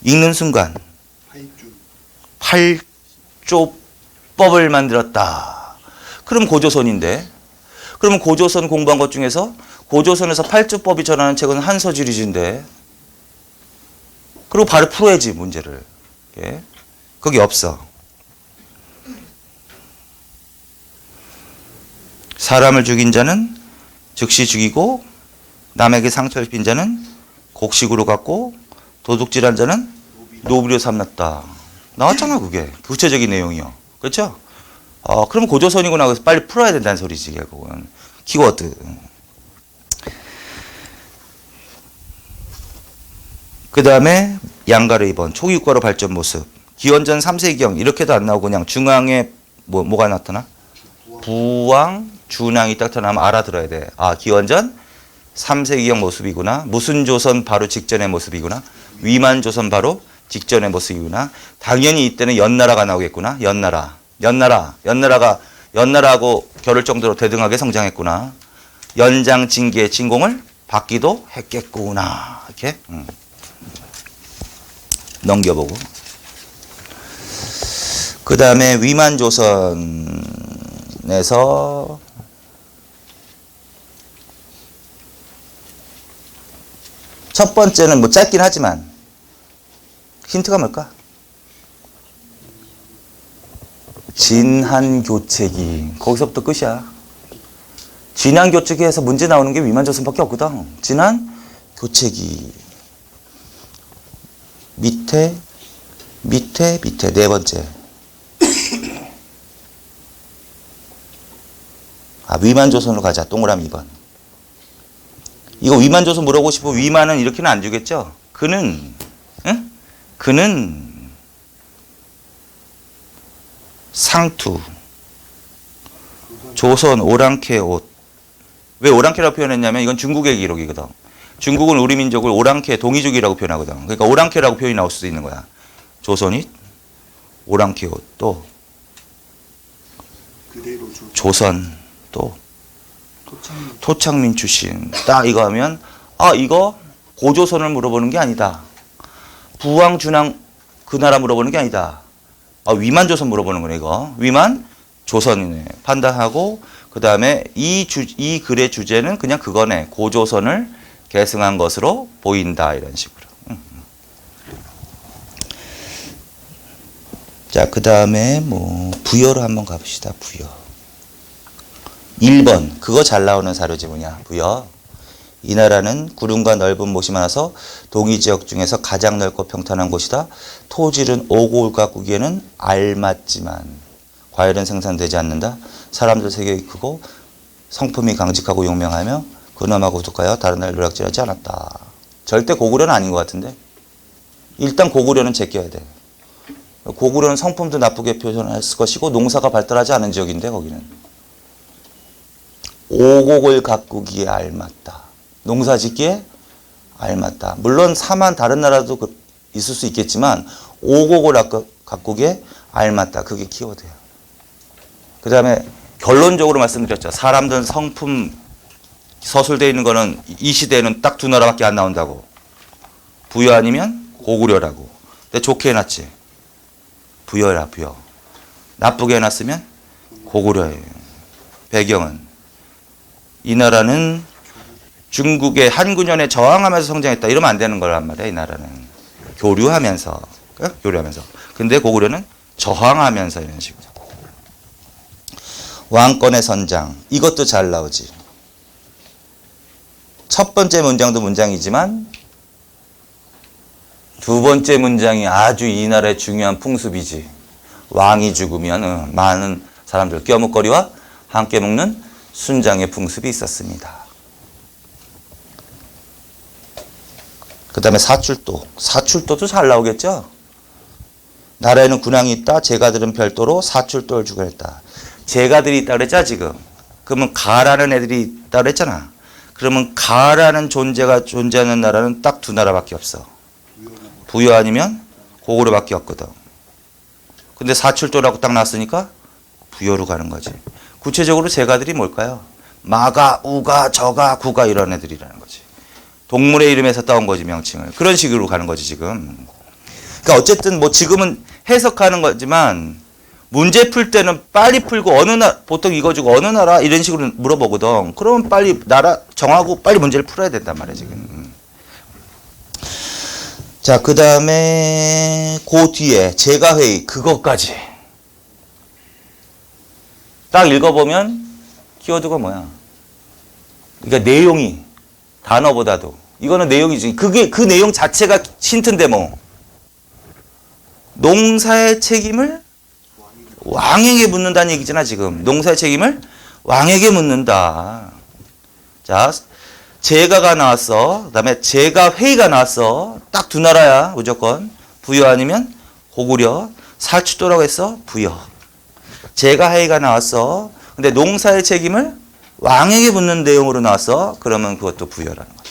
읽는 순간 팔주. 8조법을 만들었다. 그럼 고조선인데, 그러면 고조선 공부한 것 중에서 고조선에서 8조법이 전하는 책은 한서지리지인데, 그리고 바로 풀어야지 문제를. 예? 거기 없어. 사람을 죽인 자는 즉시 죽이고 남에게 상처를 입힌 자는 곡식으로 갚고 도둑질한 자는 노비로 삼았다. 나왔잖아 그게. 구체적인 내용이요. 그렇죠? 그럼 고조선이구나. 그래서 빨리 풀어야 된다는 소리지 결국은. 키워드. 그 다음에 양가를 2번 초기국가로 발전 모습. 기원전 3세기경 이렇게도 안 나오고 그냥 중앙에 뭐가 나타나? 부왕 준왕이 딱 나타나면 알아들어야 돼. 기원전 3세기경 모습이구나. 무슨 조선 바로 직전의 모습이구나. 위만 조선 바로 직전의 모습이구나. 당연히 이때는 연나라가 나오겠구나. 연나라하고 겨룰 정도로 대등하게 성장했구나. 연장 징계의 진공을 받기도 했겠구나. 이렇게 넘겨보고. 그 다음에 위만 조선에서 첫 번째는 뭐 짧긴 하지만 힌트가 뭘까? 진한교체기. 거기서부터 끝이야. 진한교체기에서 문제 나오는 게 위만조선밖에 없거든. 진한교체기. 밑에 네 번째. 위만조선으로 가자. 동그라미 2번. 이거 위만조선 물어보고 싶어. 위만은 이렇게는 안 주겠죠? 그는 상투, 조선 오랑캐 옷. 왜 오랑캐라고 표현했냐면 이건 중국의 기록이거든. 중국은 우리 민족을 오랑캐, 동이족이라고 표현하거든. 그러니까 오랑캐라고 표현이 나올 수도 있는 거야. 조선이 오랑캐 옷. 또 조선. 또 토착민 출신. 딱 이거 하면 이거 고조선을 물어보는 게 아니다. 부왕 준왕 그 나라 물어보는 게 아니다. 위만조선 물어보는 거네 이거. 위만 조선이네. 판단하고 그 다음에 이 글의 주제는 그냥 그거네. 고조선을 계승한 것으로 보인다. 이런 식으로. 자, 그 다음에 부여로 한번 가봅시다. 부여. 1번. 그거 잘 나오는 사료지 뭐냐. 부여. 이 나라는 구름과 넓은 못이 많아서 동이 지역 중에서 가장 넓고 평탄한 곳이다. 토질은 오고 가꾸기에는 알맞지만 과일은 생산되지 않는다. 사람들 세력이 크고 성품이 강직하고 용맹하며 근엄하고 독하여 다른 나라를 노략질하지 않았다. 절대 고구려는 아닌 것 같은데. 일단 고구려는 제껴야 돼. 고구려는 성품도 나쁘게 표현했을 것이고 농사가 발달하지 않은 지역인데 거기는. 오곡을 가꾸기에 알맞다. 농사 짓기에 알맞다. 물론 사만 다른 나라도 있을 수 있겠지만 오곡을 가꾸기에 알맞다. 그게 키워드예요. 그 다음에 결론적으로 말씀드렸죠. 사람들 성품 서술되어 있는 거는 이 시대에는 딱 두 나라밖에 안 나온다고. 부여 아니면 고구려라고. 근데 좋게 해놨지. 부여라 부여. 나쁘게 해놨으면 고구려예요. 배경은 이 나라는 중국의 한군현에 저항하면서 성장했다. 이러면 안 되는 거란 말이야. 이 나라는 교류하면서. 근데 고구려는 저항하면서 이런 식으로. 왕권의 선장. 이것도 잘 나오지. 첫 번째 문장도 문장이지만 두 번째 문장이 아주 이 나라의 중요한 풍습이지. 왕이 죽으면 많은 사람들 껴묵거리와 함께 먹는 순장의 풍습이 있었습니다. 그 다음에 사출도. 사출도도 잘 나오겠죠? 나라에는 군왕이 있다. 제가들은 별도로 사출도를 주관했다. 제가들이 있다 그랬잖아 지금. 그러면 가라는 애들이 있다 그랬잖아. 그러면 가라는 존재가 존재하는 나라는 딱 두 나라밖에 없어. 부여 아니면 고구려밖에 없거든. 근데 사출도라고 딱 나왔으니까 부여로 가는 거지. 구체적으로 제가들이 뭘까요? 마가, 우가, 저가, 구가 이런 애들이라는 거지. 동물의 이름에서 따온 거지 명칭을. 그런 식으로 가는 거지 지금. 그러니까 어쨌든 뭐 지금은 해석하는 거지만 문제 풀 때는 빨리 풀고 어느 나라 보통 이거 주고 어느 나라 이런 식으로 물어보거든. 그러면 빨리 나라 정하고 빨리 문제를 풀어야 된단 말이야 지금. 자, 그 다음에 그 뒤에 재가회의 그것까지 딱 읽어보면 키워드가 뭐야? 그러니까 내용이 단어보다도 이거는 내용이지. 그게 그 내용 자체가 힌트인데 뭐 농사의 책임을 왕에게 묻는다는 얘기잖아 지금. 농사의 책임을 왕에게 묻는다. 자, 재가가 나왔어. 그 다음에 재가회의가 나왔어. 딱 두 나라야 무조건. 부여 아니면 고구려. 살추도라고 했어. 부여. 재가회의가 나왔어. 근데 농사의 책임을 왕에게 묻는 내용으로 나왔어. 그러면 그것도 부여라는 거지.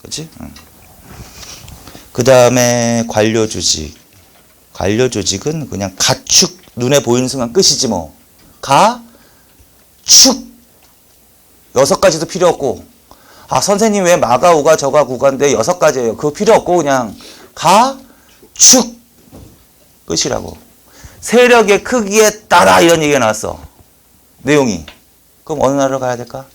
그렇지? 응. 그 다음에 관료조직. 관료조직은 그냥 가축 눈에 보이는 순간 끝이지 뭐. 가축 6가지도 필요 없고. 아 선생님 왜 마가 우가 저가 구가인데 6가지예요. 그거 필요 없고 그냥 가축 끝이라고. 세력의 크기에 따라 이런 얘기가 나왔어. 내용이. 그럼 어느 나라로 가야 될까?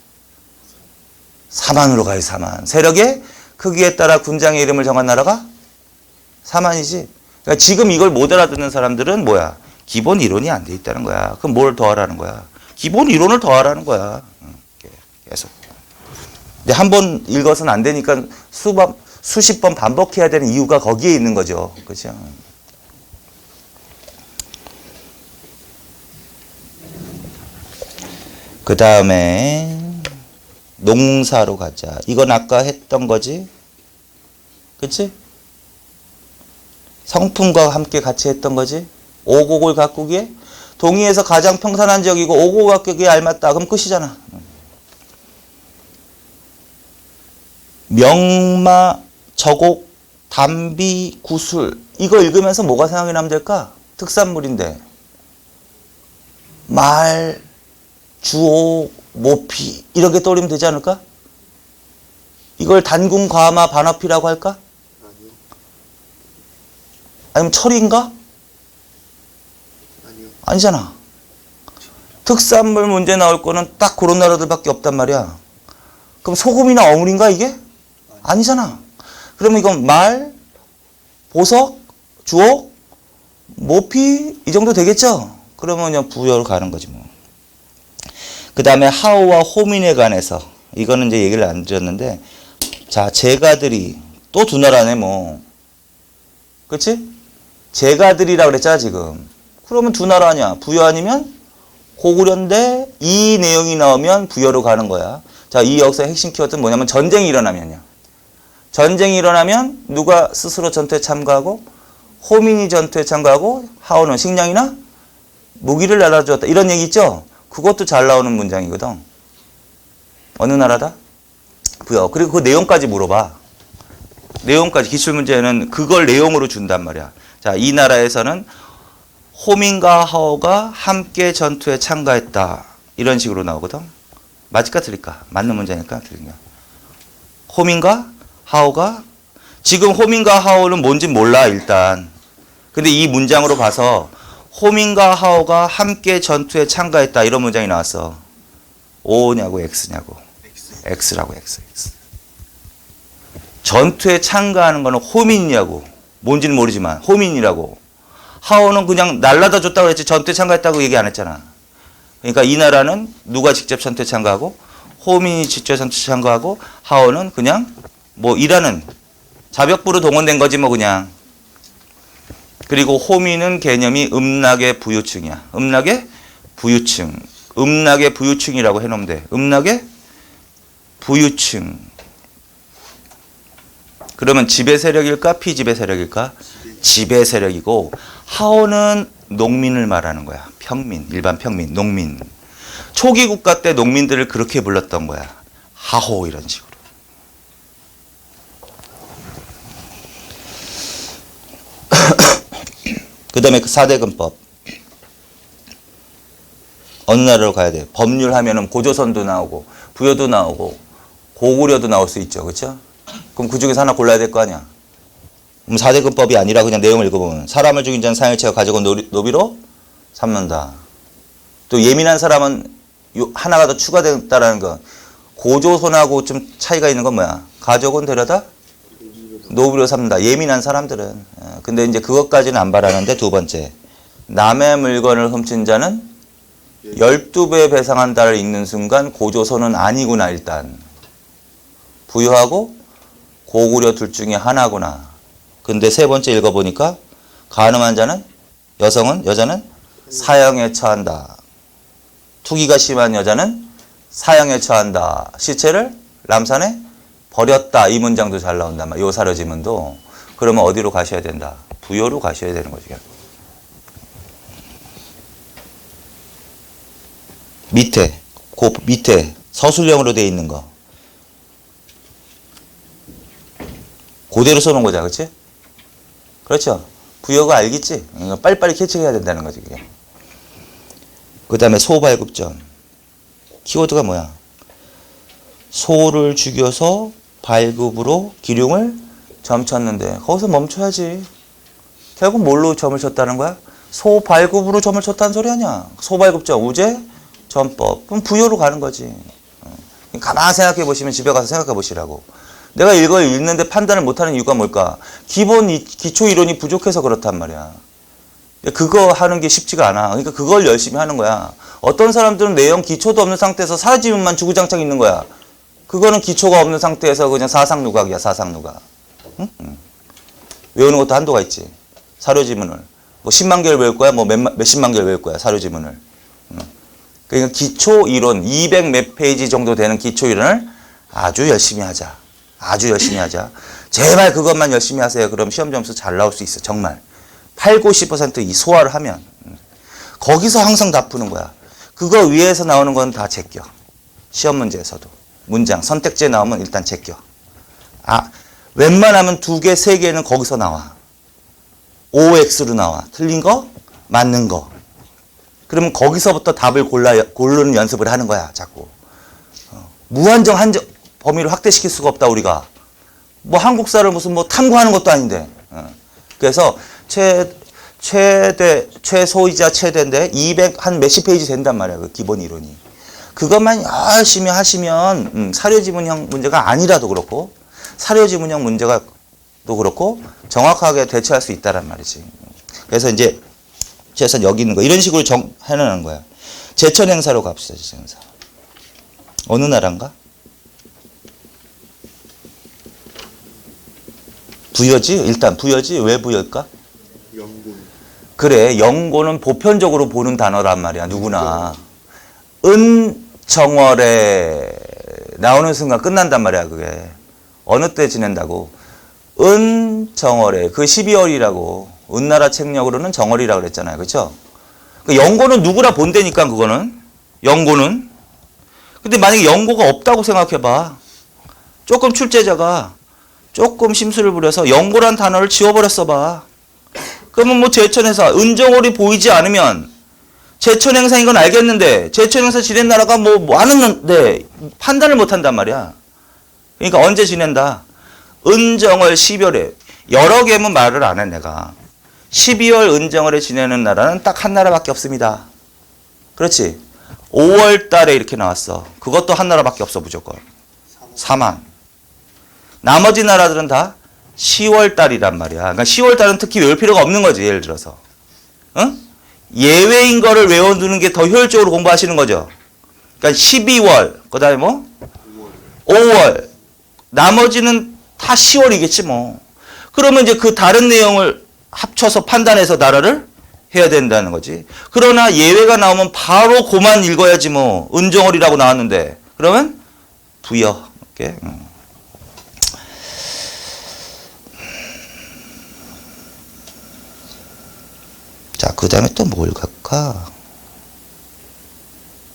사만으로 가요. 사만. 세력의 크기에 따라 군장의 이름을 정한 나라가 사만이지. 그러니까 지금 이걸 못 알아듣는 사람들은 뭐야? 기본 이론이 안 돼 있다는 거야. 그럼 뭘 더하라는 거야? 기본 이론을 더하라는 거야. 계속. 근데 한 번 읽어서는 안 되니까 수십 번 반복해야 되는 이유가 거기에 있는 거죠. 그렇죠? 그 다음에 농사로 가자. 이건 아까 했던 거지? 그치? 성품과 함께 같이 했던 거지? 오곡을 가꾸기에 동의에서 가장 평탄한 지역이고 오곡 가꾸기에 알맞다. 그럼 끝이잖아. 명마, 저곡, 담비, 구술. 이거 읽으면서 뭐가 생각이 나면 될까? 특산물인데. 말, 주옥, 모피 이렇게 떠올리면 되지 않을까? 이걸 단군, 과마, 반어피라고 할까? 아니요. 아니면 철인가? 아니요. 아니잖아. 특산물 문제 나올 거는 딱 그런 나라들밖에 없단 말이야. 그럼 소금이나 어물인가 이게? 아니잖아. 그러면 이건 말, 보석, 주옥, 모피 이 정도 되겠죠? 그러면 그냥 부여로 가는 거지 뭐. 그 다음에 하오와 호민에 관해서 이거는 이제 얘기를 안 드렸는데 자 제가들이 또 두 나라네 뭐. 그렇지? 제가들이라고 그랬잖아 지금. 그러면 두 나라 아니야. 부여 아니면 고구려인데 이 내용이 나오면 부여로 가는 거야. 자, 이 역사의 핵심 키워드는 뭐냐면 전쟁이 일어나면요. 전쟁이 일어나면 누가 스스로 전투에 참가하고 호민이 전투에 참가하고 하오는 식량이나 무기를 날아주었다. 이런 얘기 있죠? 그것도 잘 나오는 문장이거든. 어느 나라다? 부여. 그리고 그 내용까지 물어봐. 내용까지 기출문제는 그걸 내용으로 준단 말이야. 자, 이 나라에서는 호민과 하오가 함께 전투에 참가했다. 이런 식으로 나오거든. 맞을까 틀릴까? 맞는 문제니까 틀린가. 호민과 하오가 지금 호민과 하오는 뭔지 몰라 일단. 근데 이 문장으로 봐서 호민과 하오가 함께 전투에 참가했다 이런 문장이 나왔어. O냐고 X냐고. X라고 X. 전투에 참가하는 거는 호민이냐고. 뭔지는 모르지만 호민이라고. 하오는 그냥 날라다 줬다고 그랬지 전투에 참가했다고 얘기 안 했잖아. 그러니까 이 나라는 누가 직접 전투에 참가하고 호민이 직접 전투에 참가하고 하오는 그냥 뭐 일하는 자벽부로 동원된 거지 뭐 그냥. 그리고 호민은 개념이 음락의 부유층이야. 음락의 부유층. 음락의 부유층이라고 해놓으면 돼. 음락의 부유층. 그러면 지배 세력일까? 피지배 세력일까? 지배 세력이고 하오는 농민을 말하는 거야. 평민, 일반 평민, 농민. 초기 국가 때 농민들을 그렇게 불렀던 거야. 하호 이런 식으로. 그 다음에 그 4대 근법. 어느 나라로 가야 돼? 법률 하면은 고조선도 나오고, 부여도 나오고, 고구려도 나올 수 있죠. 그쵸? 그럼 그 중에서 하나 골라야 될 거 아니야? 그럼 4대근법이 아니라 그냥 내용을 읽어보면 사람을 죽인 자는 상일체가 가져온 노비로 삼는다. 또 예민한 사람은 하나가 더 추가됐다라는 건 고조선하고 좀 차이가 있는 건 뭐야? 가족은 데려다 노비로 삼는다. 예민한 사람들은. 근데 이제 그것까지는 안 바라는데 두 번째. 남의 물건을 훔친 자는 12배 배상한다를 읽는 순간 고조선은 아니구나 일단. 부유하고 고구려 둘 중에 하나구나. 근데 세 번째 읽어보니까 간음한 자는 여자는 사형에 처한다. 투기가 심한 여자는 사형에 처한다. 시체를 람산에 버렸다. 이 문장도 잘 나온단 말이야. 요 사려지문도. 그러면 어디로 가셔야 된다? 부여로 가셔야 되는 거죠. 밑에 서술형으로 되어 있는 거. 그대로 써놓은 거잖아. 그렇지? 그렇죠? 부여가 알겠지? 빨리빨리 캐치해야 된다는 거지. 그 다음에 소발급점. 키워드가 뭐야? 소를 죽여서 발급으로 기륭을 점쳤는데 거기서 멈춰야지. 결국 뭘로 점을 쳤다는 거야? 소발급으로 점을 쳤다는 소리 아니야. 소발급점, 우제, 전법. 그럼 부여로 가는 거지. 가만히 생각해 보시면 집에 가서 생각해 보시라고. 내가 이걸 읽는데 판단을 못하는 이유가 뭘까? 기본 기초 이론이 부족해서 그렇단 말이야. 그거 하는 게 쉽지가 않아. 그러니까 그걸 열심히 하는 거야. 어떤 사람들은 내용 기초도 없는 상태에서 사지문만 주구장창 있는 거야. 그거는 기초가 없는 상태에서 그냥 사상누각이야. 사상누각. 응? 외우는 것도 한도가 있지. 사료지문을. 뭐 10만 개를 외울 거야? 뭐 몇십만 개를 외울 거야? 사료지문을. 그러니까 기초 이론 200 몇 페이지 정도 되는 기초 이론을 아주 열심히 하자. 아주 열심히 하자. 제발 그것만 열심히 하세요. 그럼 시험 점수 잘 나올 수 있어. 정말. 8, 90% 이 소화를 하면. 거기서 항상 다 푸는 거야. 그거 위에서 나오는 건 다 제껴. 시험 문제에서도. 문장, 선택지에 나오면 일단 제껴. 웬만하면 2개, 3개는 거기서 나와. OX로 나와. 틀린 거, 맞는 거. 그러면 거기서부터 답을 고르는 연습을 하는 거야. 자꾸. 무한정 범위를 확대시킬 수가 없다, 우리가. 뭐 한국사를 무슨 뭐 탐구하는 것도 아닌데. 그래서 최소이자 최대인데 200 한 몇십 페이지 된단 말이야. 그 기본 이론이. 그것만 열심히 하시면 사료지문형 문제가 아니라도 그렇고 사료지문형 문제가 또 그렇고 정확하게 대처할 수 있다란 말이지. 그래서 이제 최선 여기 있는 거 이런 식으로 해놓는 거야. 제천행사로 갑시다. 제천행사. 어느 나라인가? 부여지? 일단 부여지? 왜 부여일까? 영군. 그래, 영고는 보편적으로 보는 단어란 말이야. 누구나. 은정월에 나오는 순간 끝난단 말이야. 그게. 어느 때 지낸다고? 은정월에. 그 12월이라고. 은나라 책력으로는 정월이라고 그랬잖아요. 그렇죠? 그 영고는 누구나 본다니까 그거는. 영고는. 근데 만약에 영고가 없다고 생각해봐. 조금 출제자가 조금 심술을 부려서 영고란 단어를 지워버렸어 봐. 그러면 뭐 제천행사, 은정월이 보이지 않으면 제천행사인 건 알겠는데 제천행사 지낸 나라가 뭐 아는데 판단을 못한단 말이야. 그러니까 언제 지낸다? 은정월 12월에. 여러 개면 말을 안 해 내가. 12월 은정월에 지내는 나라는 딱 한 나라밖에 없습니다. 그렇지? 5월 달에 이렇게 나왔어. 그것도 한 나라밖에 없어 무조건. 4만. 나머지 나라들은 다 10월 달이란 말이야. 그러니까 10월 달은 특히 외울 필요가 없는 거지. 예를 들어서. 응? 예외인 거를 외워두는 게 더 효율적으로 공부하시는 거죠. 그러니까 12월, 그 다음에 뭐? 5월. 나머지는 다 10월이겠지 뭐. 그러면 이제 그 다른 내용을 합쳐서 판단해서 나라를 해야 된다는 거지. 그러나 예외가 나오면 바로 그만 읽어야지 뭐. 은정월이라고 나왔는데. 그러면 부여. 이렇게. 자, 그 다음에 또 뭘 갈까?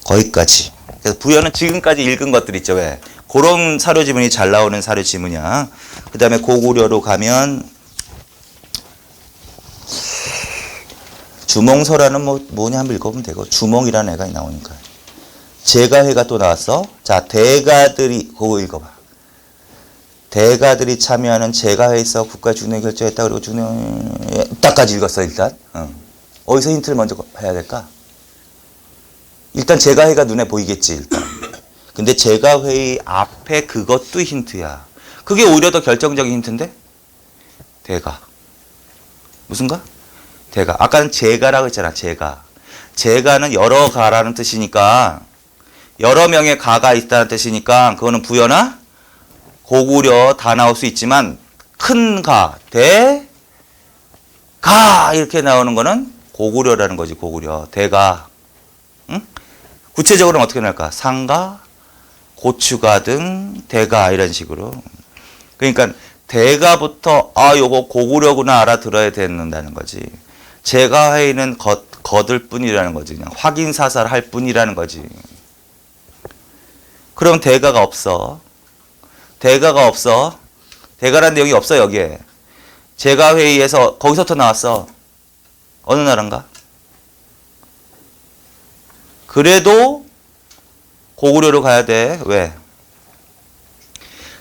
거기까지. 그래서 부여는 지금까지 읽은 것들 있죠. 왜? 그런 사료지문이 잘 나오는 사료지문이야. 그 다음에 고구려로 가면 주몽서라는 뭐냐 한번 읽어보면 되고 주몽이라는 애가 나오니까. 제가회가 또 나왔어. 자, 대가들이 그거 읽어봐. 대가들이 참여하는 제가회의에서 국가 중대 결정했다. 그리고 중대 딱까지 읽었어 일단. 어디서 힌트를 먼저 해야 될까? 일단 제가회의가 눈에 보이겠지 일단. 근데 제가회의 앞에 그것도 힌트야. 그게 오히려 더 결정적인 힌트인데? 대가. 무슨가? 대가. 아까는 제가라고 했잖아. 제가. 제가는 여러 가라는 뜻이니까 여러 명의 가가 있다는 뜻이니까 그거는 부여나 고구려 다 나올 수 있지만 큰 가, 대, 가 이렇게 나오는 거는 고구려라는 거지. 고구려. 대가. 응? 구체적으로는 어떻게 나올까? 상가, 고추가 등 대가 이런 식으로. 그러니까 대가부터 요거 고구려구나 알아들어야 된다는 거지. 제가회의는 거들 뿐이라는 거지. 그냥 확인 사살할 뿐이라는 거지. 그럼 대가가 없어. 대가가 없어. 대가라는 내용이 없어 여기에. 제가회의에서 거기서부터 나왔어. 어느 나라인가? 그래도 고구려로 가야 돼. 왜?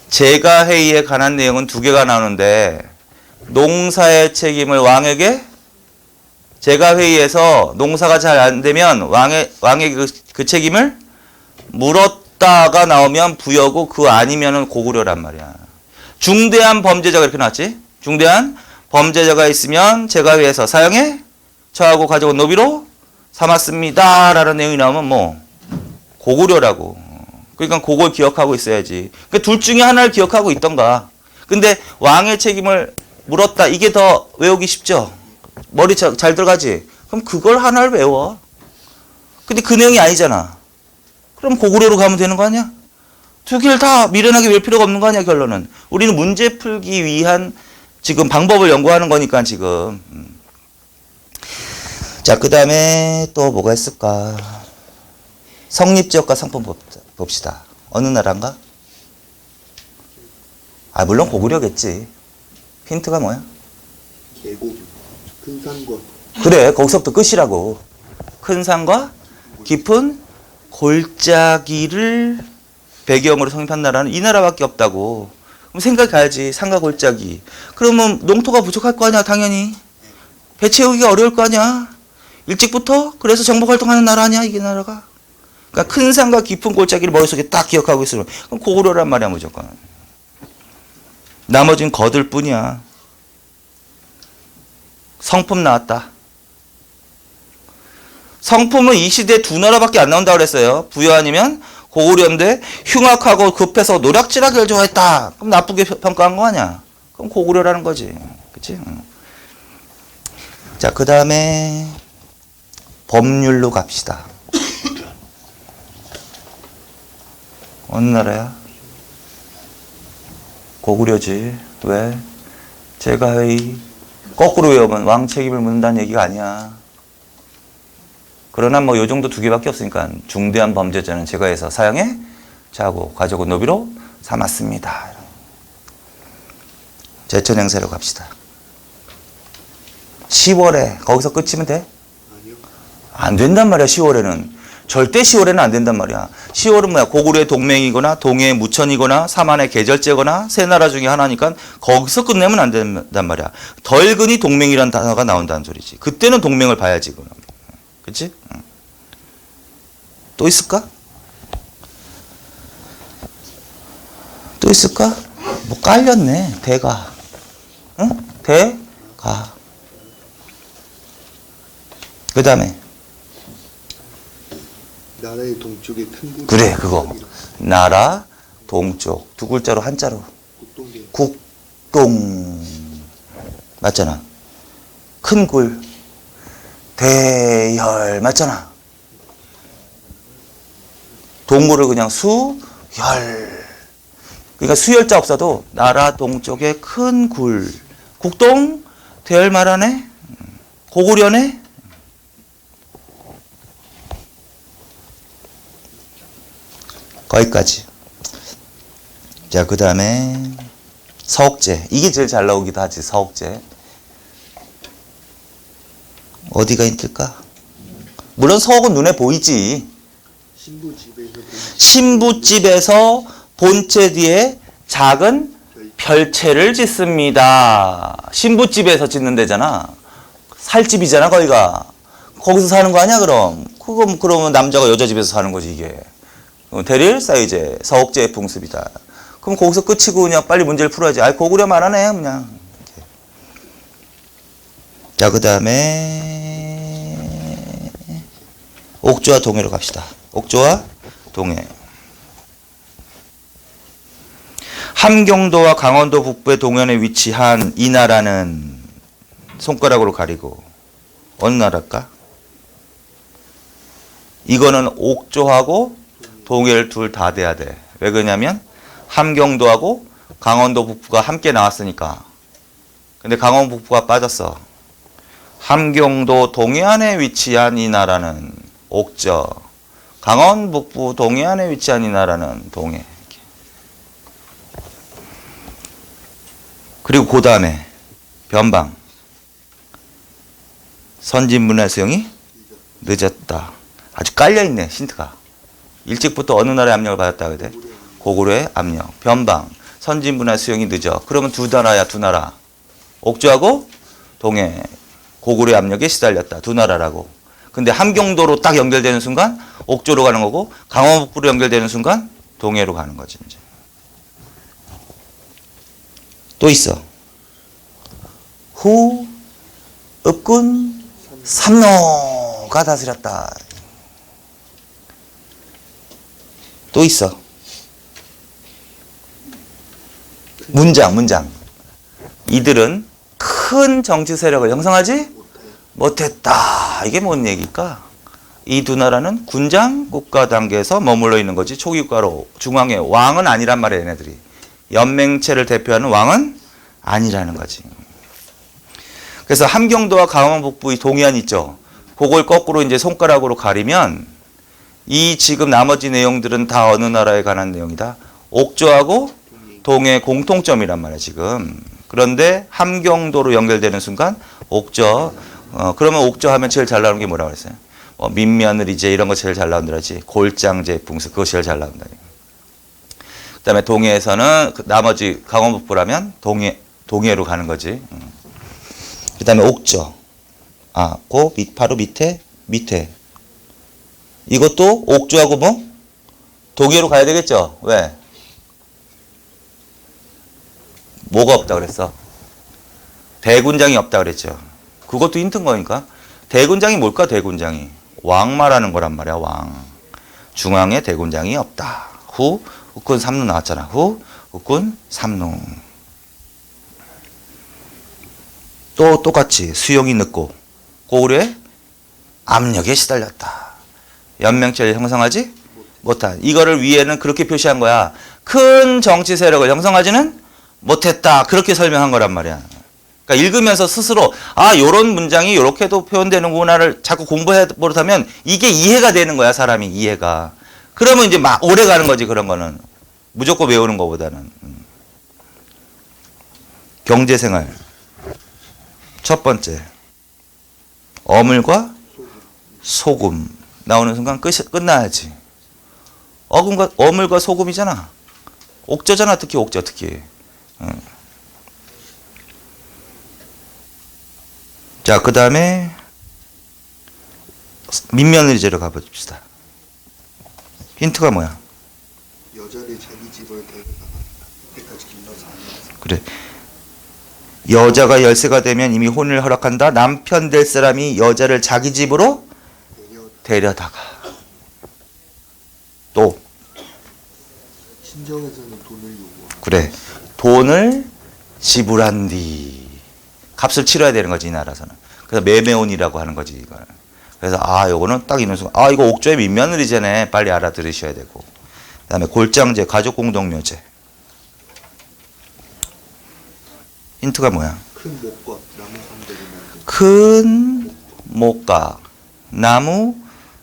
제가회의에 관한 내용은 두 개가 나오는데 농사의 책임을 왕에게 제가회의에서 농사가 잘 안 되면 왕에게 그 책임을 물었다가 나오면 부여고 그 아니면은 고구려란 말이야. 중대한 범죄자가 이렇게 나왔지? 중대한 범죄자가 있으면 제가회의에서 사형에 처하고 가져온 노비로 삼았습니다. 라는 내용이 나오면 뭐 고구려라고. 그러니까 그걸 기억하고 있어야지. 그러니까 둘 중에 하나를 기억하고 있던가. 근데 왕의 책임을 물었다. 이게 더 외우기 쉽죠? 머리 잘 들어가지? 그럼 그걸 하나를 외워. 근데 그 내용이 아니잖아. 그럼 고구려로 가면 되는 거 아니야? 두 개를 다 미련하게 외울 필요가 없는 거 아니야, 결론은. 우리는 문제 풀기 위한 지금 방법을 연구하는 거니까 지금. 자, 그 다음에 또 뭐가 있을까? 성립지역과 상품 봅시다. 어느 나라인가? 물론 고구려겠지. 힌트가 뭐야? 계곡, 큰 산과. 그래, 거기서부터 끝이라고. 큰 산과 깊은 골짜기를 배경으로 성립한 나라는 이 나라밖에 없다고. 그럼 생각해야지. 산과 골짜기. 그러면 농토가 부족할 거 아니야, 당연히. 배 채우기가 어려울 거 아니야. 일찍부터 그래서 정복 활동하는 나라 아니야, 이게 나라가. 그러니까 큰 산과 깊은 골짜기를 머릿속에 딱 기억하고 있으면 그럼 고구려란 말이야, 무조건. 나머지는 거들 뿐이야. 성품 나왔다. 성품은 이 시대에 두 나라밖에 안 나온다고 그랬어요. 부여 아니면 고구려인데 흉악하고 급해서 노략질하기를 좋아했다. 그럼 나쁘게 평가한 거 아니야. 그럼 고구려라는 거지. 그치? 자, 그 다음에 법률로 갑시다. 어느 나라야? 고구려지. 왜? 제가회의 거꾸로 외우면 왕 책임을 묻는다는 얘기가 아니야. 그러나 뭐 요 정도 두 개밖에 없으니까 중대한 범죄자는 제가해서 사형에 처하고 가져온 노비로 삼았습니다. 제천행세로 갑시다. 10월에 거기서 끝이면 돼? 아니요. 안 된단 말이야. 10월에는 절대 10월에는 안 된단 말이야. 10월은 뭐야? 고구려의 동맹이거나 동해의 무천이거나 사만의 계절제거나 세 나라 중에 하나니까 거기서 끝내면 안 된단 말이야. 덜근이 동맹이라는 단어가 나온다는 소리지. 그때는 동맹을 봐야지. 그럼. 그치? 또 있을까? 또 있을까? 뭐 깔렸네. 대가. 응? 대가. 그 다음에 나라의 동쪽에 큰 곳. 그래, 그거. 나라 동쪽. 두 글자로 한자로. 국동계. 국동. 맞잖아. 큰 굴. 대열. 맞잖아. 동물을 그냥 수열. 그러니까 수열자 없어도 나라 동쪽에 큰 굴. 국동. 대열 말하네. 고구려네. 거기까지. 자, 그 다음에 서옥제. 이게 제일 잘 나오기도 하지. 서옥제. 어디가 힌트일까? 물론 서옥은 눈에 보이지. 신부집에서 본 신부집에서 본체 뒤에 작은 별채를 짓습니다. 신부집에서 짓는 데잖아. 살집이잖아, 거기가. 거기서 사는 거 아니야, 그럼? 그러면 남자가 여자 집에서 사는 거지, 이게. 대릴 사이제, 서옥제 풍습이다. 그럼 거기서 끝이고 그냥 빨리 문제를 풀어야지. 아이, 고구려 말하네, 그냥. 이렇게. 자, 그 다음에, 옥조와 동해로 갑시다. 옥조와 동해. 함경도와 강원도 북부의 동해에 위치한 이 나라는 손가락으로 가리고 어느 나라일까? 이거는 옥조하고 동해를 둘 다 돼야 돼. 왜 그러냐면 함경도하고 강원도 북부가 함께 나왔으니까. 근데 강원도 북부가 빠졌어. 함경도 동해안에 위치한 이 나라는 옥저. 강원 북부 동해안에 위치한 이 나라는 동해. 그리고 그 다음에 변방. 선진문화 수용이 늦었다. 아주 깔려있네, 힌트가. 일찍부터 어느 나라의 압력을 받았다 그래? 고구려의 압력. 변방. 선진문화 수용이 늦어. 그러면 두 나라야, 두 나라. 옥조하고 동해. 고구려의 압력에 시달렸다. 두 나라라고. 근데 함경도로 딱 연결되는 순간 옥조로 가는 거고, 강원 북부로 연결되는 순간 동해로 가는 거지, 이제. 또 있어. 후, 읍군, 삼노가 다스렸다. 또 있어. 문장. 이들은 큰 정치 세력을 형성하지 못했다. 이게 뭔 얘기일까? 이 두 나라는 군장 국가 단계에서 머물러 있는 거지. 초기 국가로. 중앙의 왕은 아니란 말이야, 얘네들이. 연맹체를 대표하는 왕은 아니라는 거지. 그래서 함경도와 강원 북부의 동해안 있죠. 그걸 거꾸로 이제 손가락으로 가리면 이 지금 나머지 내용들은 다 어느 나라에 관한 내용이다? 옥조하고 동해 공통점이란 말이야, 지금. 그런데 함경도로 연결되는 순간 옥저. 그러면 옥저 하면 제일 잘 나오는 게 뭐라고 그랬어요? 민며느리제 이런 거 제일 잘 나온다지. 골장제 풍습 그거 제일 잘 나온다. 그다음에 동해에서는 나머지 강원 북부라면 동해로 가는 거지. 그다음에 옥저. 바로 밑에. 이것도 옥조하고 뭐 동해로 가야 되겠죠. 왜? 뭐가 없다 그랬어? 대군장이 없다 그랬죠. 그것도 힌트인 거니까. 대군장이 뭘까? 대군장이 왕 말하는 거란 말이야. 왕. 중앙에 대군장이 없다. 후 흑군 삼루 나왔잖아. 후 흑군 삼루. 또 똑같이 수용이 늦고 고구려의 압력에 시달렸다. 연맹체를 형성하지 못한. 이거를 위에는 그렇게 표시한 거야. 큰 정치 세력을 형성하지는 못했다. 그렇게 설명한 거란 말이야. 그러니까 읽으면서 스스로 요런 문장이 이렇게도 표현되는구나를 자꾸 공부해 버릇하면 이게 이해가 되는 거야. 사람이 이해가. 그러면 이제 막 오래 가는 거지. 그런 거는 무조건 외우는 것보다는. 경제생활 첫 번째 어물과 소금 나오는 순간 끝나야지. 어물과 소금이잖아. 옥저잖아. 특히 옥저 특히. 자, 그 다음에 민며느리제로 가봅시다. 힌트가 뭐야? 여자를 자기 집으로 데려다가 그때까지 길러서 아니었어. 그래. 여자가 열세가 되면 이미 혼을 허락한다. 남편 될 사람이 여자를 자기 집으로 데려다가. 또 친정에서는 돈을 요구하고. 그래. 돈을 지불한 뒤 값을 치러야 되는 거지, 이 나라에서는. 그래서 매매혼이라고 하는 거지, 이걸. 그래서 요거는 딱 있는 순간 이거 옥조의 민며느리제네. 빨리 알아들으셔야 되고. 그다음에 골장제, 가족 공동묘제. 힌트가 뭐야? 큰 목과 나무 상자를 만든. 큰 목각, 나무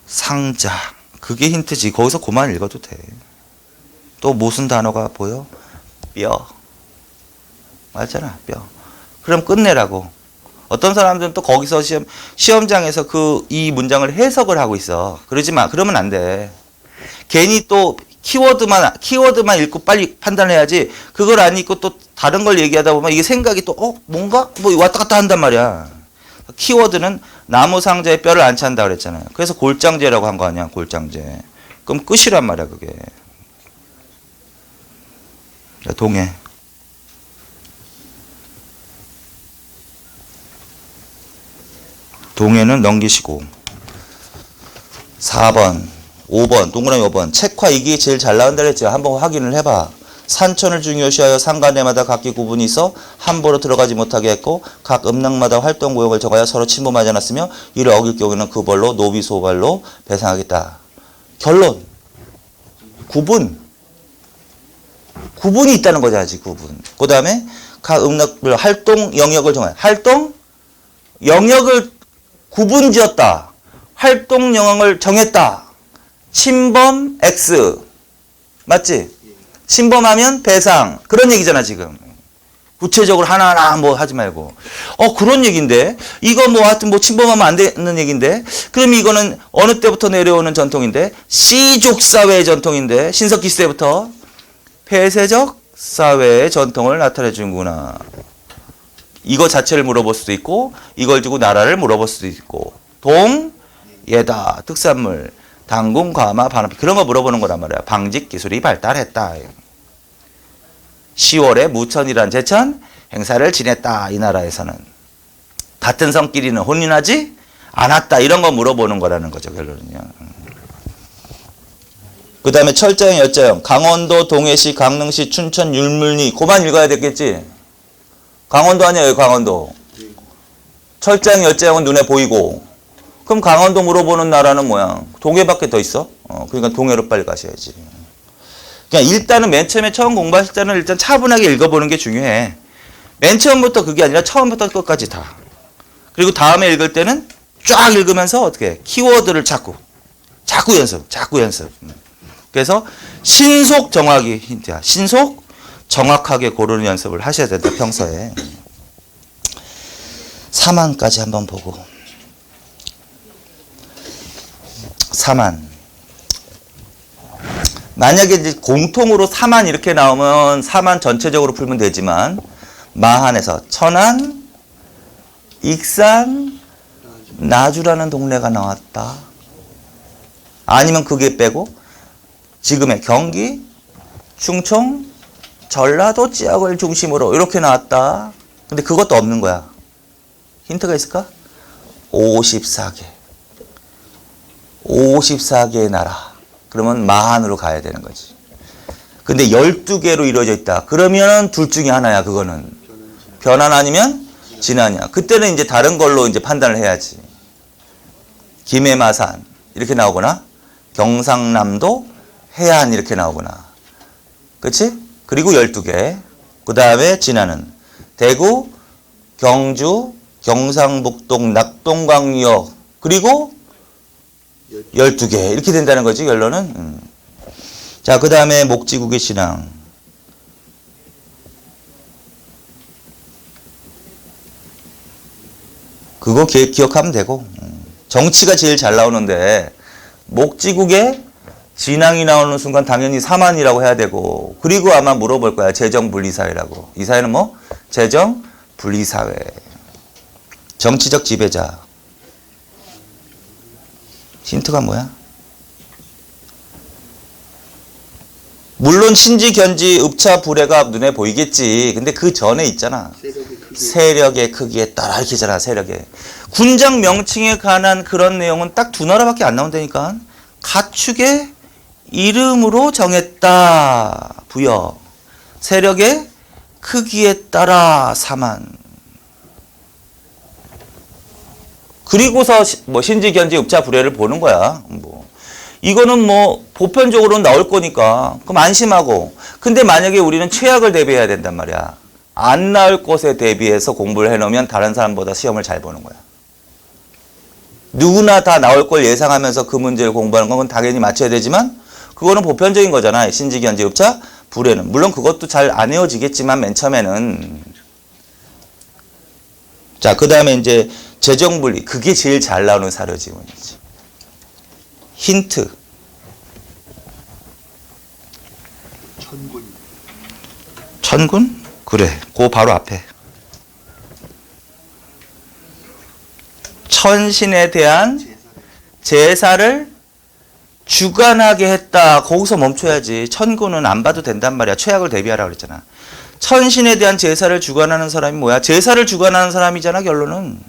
상자. 그게 힌트지. 거기서 그만 읽어도 돼. 또 무슨 단어가 보여? 뼈. 맞잖아, 뼈. 그럼 끝내라고. 어떤 사람들은 또 거기서 시험장에서 이 문장을 해석을 하고 있어. 그러지 마. 그러면 안 돼. 괜히 또 키워드만 읽고 빨리 판단해야지. 그걸 안 읽고 또 다른 걸 얘기하다 보면 이게 생각이 또 뭔가 뭐 왔다 갔다 한단 말이야. 키워드는 나무 상자에 뼈를 안 찬다 그랬잖아요. 그래서 골장제라고 한 거 아니야, 골장제. 그럼 끝이란 말이야, 그게. 자, 동해. 동해는 넘기시고. 4번, 5번, 동그라미 5번. 책화 이게 제일 잘 나온다 그랬죠. 한번 확인을 해봐. 산천을 중요시하여 상가내마다 각기 구분이 있어 함부로 들어가지 못하게 했고 각 음락마다 활동 구역을 정하여 서로 침범하지 않았으며 이를 어길 경우에는 그 벌로 노비소발로 배상하겠다. 결론. 구분이 있다는 거지, 아직 구분. 그 다음에 각 음락별 활동 영역을 정하여. 활동 영역을 구분 지었다. 활동 영역을 정했다. 침범 X. 맞지? 침범하면 배상. 그런 얘기잖아, 지금. 구체적으로 하나하나 뭐 하지 말고. 그런 얘기인데. 이거 뭐 하여튼 뭐 침범하면 안 되는 얘기인데. 그럼 이거는 어느 때부터 내려오는 전통인데? 씨족 사회의 전통인데. 신석기 시대부터. 폐쇄적 사회의 전통을 나타내 주는구나. 이거 자체를 물어볼 수도 있고, 이걸 두고 나라를 물어볼 수도 있고. 예다. 특산물. 당군, 과마, 반합. 그런 거 물어보는 거란 말이야. 방직 기술이 발달했다. 10월에 무천이란 제천 행사를 지냈다. 이 나라에서는. 같은 성끼리는 혼인하지 않았다. 이런 거 물어보는 거라는 거죠. 결론은요. 그 다음에 철자형, 여자형. 강원도, 동해시, 강릉시, 춘천, 율물리. 그만 읽어야 되겠지. 강원도 아니야, 여기 강원도. 철자형, 여자형은 눈에 보이고. 그럼 강원도 물어보는 나라는 뭐야? 동해밖에 더 있어? 그러니까 동해로 빨리 가셔야지. 그냥 일단은 맨 처음에 처음 공부하실 때는 일단 차분하게 읽어보는 게 중요해. 맨 처음부터 그게 아니라 처음부터 끝까지 다. 그리고 다음에 읽을 때는 쫙 읽으면서 어떻게 해? 키워드를 자꾸 연습. 그래서 신속 정확이 힌트야. 신속 정확하게 고르는 연습을 하셔야 된다, 평소에. 4만까지 한번 보고. 4만. 만약에 이제 공통으로 4만 이렇게 나오면 4만 전체적으로 풀면 되지만 마한에서 천안, 익산, 나주라는 동네가 나왔다. 아니면 그게 빼고 지금의 경기, 충청, 전라도 지역을 중심으로 이렇게 나왔다. 근데 그것도 없는 거야. 힌트가 있을까? 54개의 나라. 그러면 마한으로 가야 되는 거지. 근데 12개로 이루어져 있다. 그러면 둘 중에 하나야, 그거는. 변환 아니면 진안이야. 그때는 이제 다른 걸로 이제 판단을 해야지. 김해마산 이렇게 나오거나 경상남도 해안 이렇게 나오거나. 그렇지? 그리고 12개. 그 다음에 진안은 대구, 경주, 경상북도, 낙동강역 그리고 12개 이렇게 된다는 거지, 결론은. 자, 그 다음에 목지국의 신앙. 그거 기억하면 되고. 정치가 제일 잘 나오는데 목지국의 진앙이 나오는 순간 당연히 사만이라고 해야 되고, 그리고 아마 물어볼 거야. 재정분리사회라고. 이 사회는 뭐? 재정분리사회. 정치적 지배자. 힌트가 뭐야? 물론 신지, 견지, 읍차, 불해가 눈에 보이겠지. 근데 그 전에 있잖아. 세력의 크기에 따라 이렇게 잖아, 세력의. 군장 명칭에 관한 그런 내용은 딱 두 나라밖에 안 나온다니까. 가축의 이름으로 정했다. 부여. 세력의 크기에 따라 사만. 그리고서 뭐 신지, 견지, 읍차, 불해를 보는 거야. 뭐 이거는 뭐 보편적으로 나올 거니까 그럼 안심하고. 근데 만약에 우리는 최악을 대비해야 된단 말이야. 안 나올 것에 대비해서 공부를 해놓으면 다른 사람보다 시험을 잘 보는 거야. 누구나 다 나올 걸 예상하면서 그 문제를 공부하는 건 당연히 맞춰야 되지만 그거는 보편적인 거잖아. 신지, 견지, 읍차, 불해는. 물론 그것도 잘 안 외워지겠지만 맨 처음에는. 자, 그 다음에 이제 재정분리. 그게 제일 잘 나오는 사료 지문이지. 힌트. 천군? 그래, 그 바로 앞에. 천신에 대한 제사를 주관하게 했다. 거기서 멈춰야지. 천구는 안 봐도 된단 말이야. 최악을 대비하라고 그랬잖아. 천신에 대한 제사를 주관하는 사람이 뭐야? 제사를 주관하는 사람이잖아, 결론은.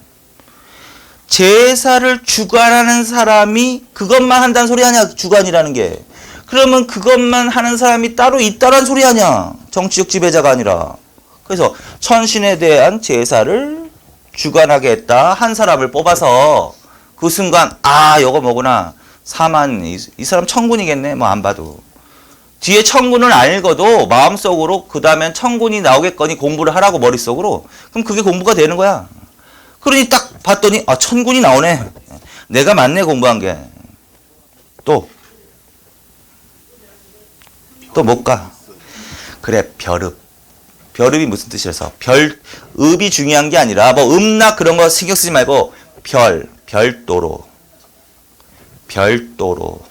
제사를 주관하는 사람이 그것만 한다는 소리 아니야, 주관이라는 게. 그러면 그것만 하는 사람이 따로 있다란 소리 아니야. 정치적 지배자가 아니라. 그래서 천신에 대한 제사를 주관하게 했다. 한 사람을 뽑아서 그 순간 요거 뭐구나. 사만 이 사람 천군이겠네. 뭐 안 봐도. 뒤에 천군을 알고도 마음속으로 그 다음엔 천군이 나오겠거니 공부를 하라고 머릿속으로. 그럼 그게 공부가 되는 거야. 그러니 딱 봤더니 천군이 나오네. 내가 맞네 공부한 게. 또 못 가. 그래, 별읍. 별읍이 무슨 뜻이라서? 읍이 중요한 게 아니라 뭐 음락 그런 거 신경 쓰지 말고 별도로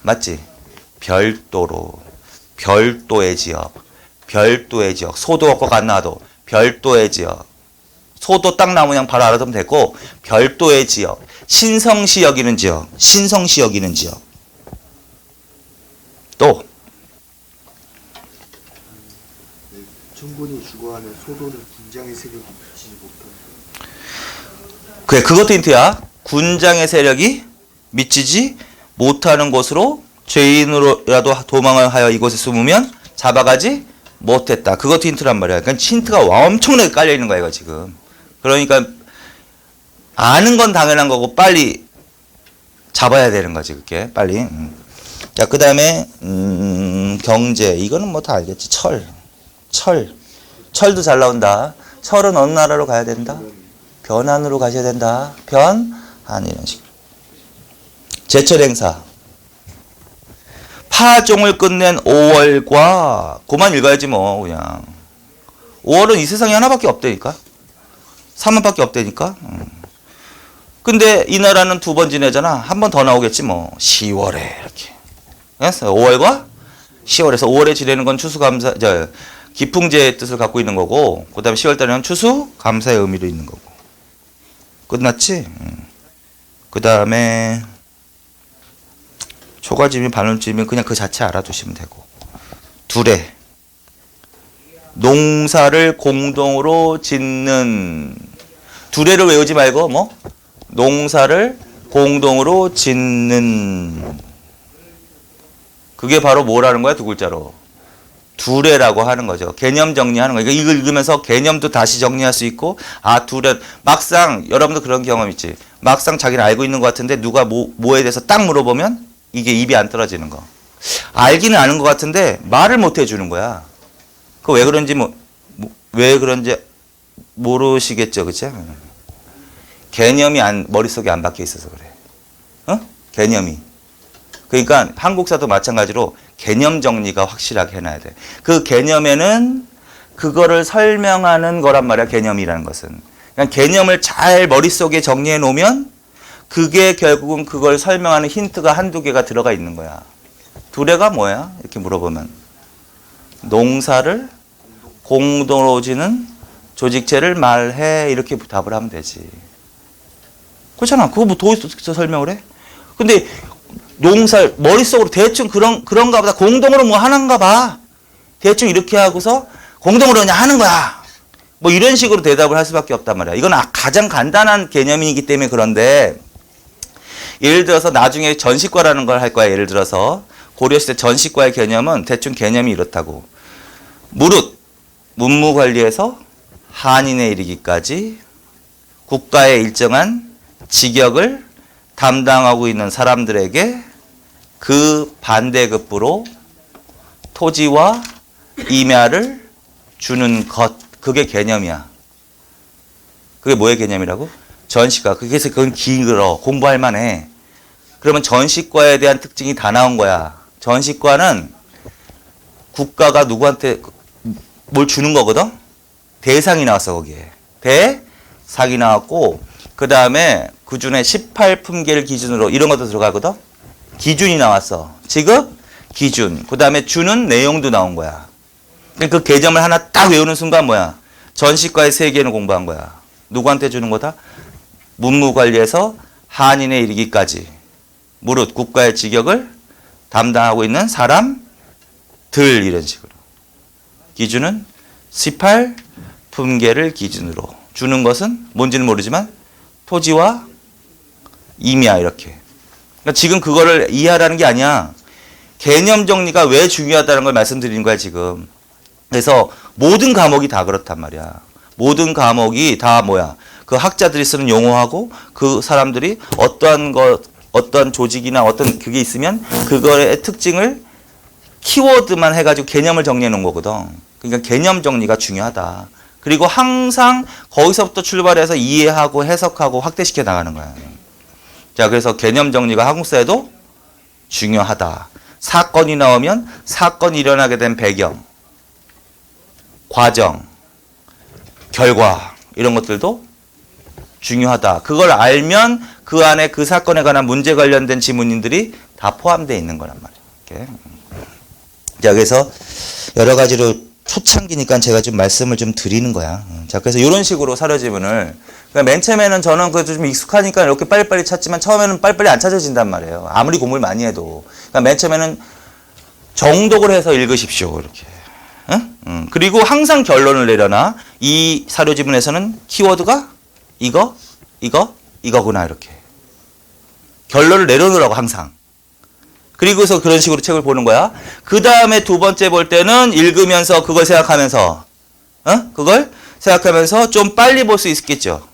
맞지? 별도의 지역 소도 없고 안 나와도 별도의 지역 소도 딱 나오면 바로 알아두면 되고 별도의 지역 신성시 여기는 지역 또 천군이 주거하는 소도는 군장의 세력이 미치지 못한다. 그래, 그것도 힌트야. 군장의 세력이 미치지 못하는 곳으로 죄인으로라도 도망을 하여 이곳에 숨으면 잡아가지 못했다. 그것도 힌트란 말이야. 그러니까 힌트가 엄청나게 깔려있는 거야, 이거 지금. 그러니까 아는 건 당연한 거고 빨리 잡아야 되는 거지, 그게. 빨리. 자, 그 다음에 경제. 이거는 뭐 다 알겠지. 철도 잘 나온다. 철은 어느 나라로 가야 된다? 변환으로 가셔야 된다. 변환 이런 식으로. 제철 행사. 파종을 끝낸 5월과 그만 읽어야지 뭐 그냥. 5월은 이 세상에 하나밖에 없다니까. 3월밖에 없다니까. 근데 이 나라는 2번 지내잖아. 한 번 더 나오겠지 뭐. 10월에 이렇게. 알았어? 5월과 10월에서 5월에 지내는 건 추수감사 기풍제의 뜻을 갖고 있는 거고 그 다음에 10월달에는 추수감사의 의미로 있는 거고. 끝났지? 그 다음에 초가집이 반월집이면 그냥 그 자체 알아두시면 되고. 둘에 농사를 공동으로 짓는. 둘에를 외우지 말고 뭐 농사를 공동으로 짓는. 그게 바로 뭐라는 거야? 2글자로 두레라고 하는 거죠. 개념 정리하는 거예요. 이걸 읽으면서 개념도 다시 정리할 수 있고, 두레. 막상, 여러분도 그런 경험 있지. 막상 자기는 알고 있는 것 같은데, 누가 뭐에 대해서 딱 물어보면, 이게 입이 안 떨어지는 거. 알기는 아는 것 같은데, 말을 못 해주는 거야. 그 왜 그런지, 왜 그런지 모르시겠죠. 그치? 개념이 머릿속에 안 박혀 있어서 그래. 개념이. 그러니까 한국사도 마찬가지로 개념 정리가 확실하게 해놔야 돼. 그 개념에는 그거를 설명하는 거란 말이야, 개념이라는 것은. 그냥 개념을 잘 머릿속에 정리해 놓으면 그게 결국은 그걸 설명하는 힌트가 한두 개가 들어가 있는 거야. 두레가 뭐야? 이렇게 물어보면. 농사를 공동으로 지는 조직체를 말해. 이렇게 답을 하면 되지. 그렇잖아. 그거 뭐 도대체 설명을 해? 근데 농사 머릿속으로 대충 그런가 보다. 공동으로 뭐 하는가 봐. 대충 이렇게 하고서 공동으로 그냥 하는 거야. 뭐 이런 식으로 대답을 할 수밖에 없단 말이야. 이건 가장 간단한 개념이기 때문에 그런데 예를 들어서 나중에 전시과라는 걸 할 거야. 예를 들어서 고려시대 전시과의 개념은 대충 개념이 이렇다고. 무릇 문무관리에서 한인에 이르기까지 국가의 일정한 직역을 담당하고 있는 사람들에게 그 반대급부로 토지와 임야를 주는 것. 그게 개념이야. 그게 뭐의 개념이라고? 전시과. 그래서 그건 길어. 공부할 만해. 그러면 전시과에 대한 특징이 다 나온 거야. 전시과는 국가가 누구한테 뭘 주는 거거든? 대상이 나왔어, 거기에. 대상이 나왔고, 그 다음에 그 중에 18품계를 기준으로 이런 것도 들어가거든? 기준이 나왔어. 지급, 기준. 그 다음에 주는 내용도 나온 거야. 그 개념을 하나 딱 외우는 순간 뭐야? 전시과의 세계는 공부한 거야. 누구한테 주는 거다? 문무관리에서 한인에 이르기까지 무릇 국가의 직역을 담당하고 있는 사람들 이런 식으로. 기준은 18품계를 기준으로 주는 것은 뭔지는 모르지만 토지와 임야 이렇게. 그러니까 지금 그거를 이해하라는 게 아니야. 개념 정리가 왜 중요하다는 걸 말씀드리는 거야 지금. 그래서 모든 과목이 다 그렇단 말이야. 모든 과목이 다 뭐야? 그 학자들이 쓰는 용어하고 그 사람들이 어떠한 조직이나 어떤 그게 있으면 그거의 특징을 키워드만 해가지고 개념을 정리해 놓은 거거든. 그러니까 개념 정리가 중요하다. 그리고 항상 거기서부터 출발해서 이해하고 해석하고 확대시켜 나가는 거야. 자, 그래서 개념 정리가 한국 사회도 중요하다. 사건이 나오면 사건이 일어나게 된 배경, 과정, 결과 이런 것들도 중요하다. 그걸 알면 그 안에 그 사건에 관한 문제 관련된 지문인들이 다 포함되어 있는 거란 말이에요. 이렇게. 자, 그래서 여러 가지로 초창기니까 제가 좀 말씀을 좀 드리는 거야. 자, 그래서 이런 식으로 사료지문을. 그러니까 맨 처음에는 저는 그래도 좀 익숙하니까 이렇게 빨리빨리 찾지만 처음에는 빨리빨리 안 찾아진단 말이에요. 아무리 공부를 많이 해도. 그러니까 맨 처음에는 정독을 해서 읽으십시오. 이렇게. 응? 그리고 항상 결론을 내려놔. 이 사료지문에서는 키워드가 이거구나. 이렇게. 결론을 내려놓으라고 항상. 그리고서 그런 식으로 책을 보는 거야. 그 다음에 두 번째 볼 때는 읽으면서 그걸 생각하면서, 그걸 생각하면서 좀 빨리 볼 수 있겠죠.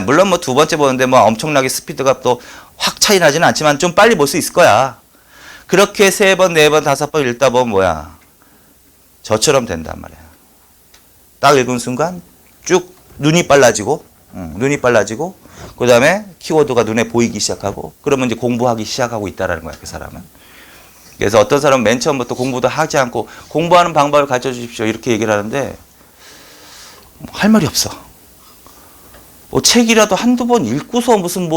물론 뭐 두 번째 보는데 뭐 엄청나게 스피드가 또 확 차이 나지는 않지만 좀 빨리 볼 수 있을 거야. 그렇게 세 번, 네 번, 다섯 번 읽다 보면 뭐야. 저처럼 된단 말이야. 딱 읽은 순간 쭉 눈이 빨라지고, 그 다음에 키워드가 눈에 보이기 시작하고, 그러면 이제 공부하기 시작하고 있다라는 거야, 그 사람은. 그래서 어떤 사람은 맨 처음부터 공부도 하지 않고 공부하는 방법을 가르쳐 주십시오. 이렇게 얘기를 하는데, 할 말이 없어. 뭐 책이라도 한두 번 읽고서 무슨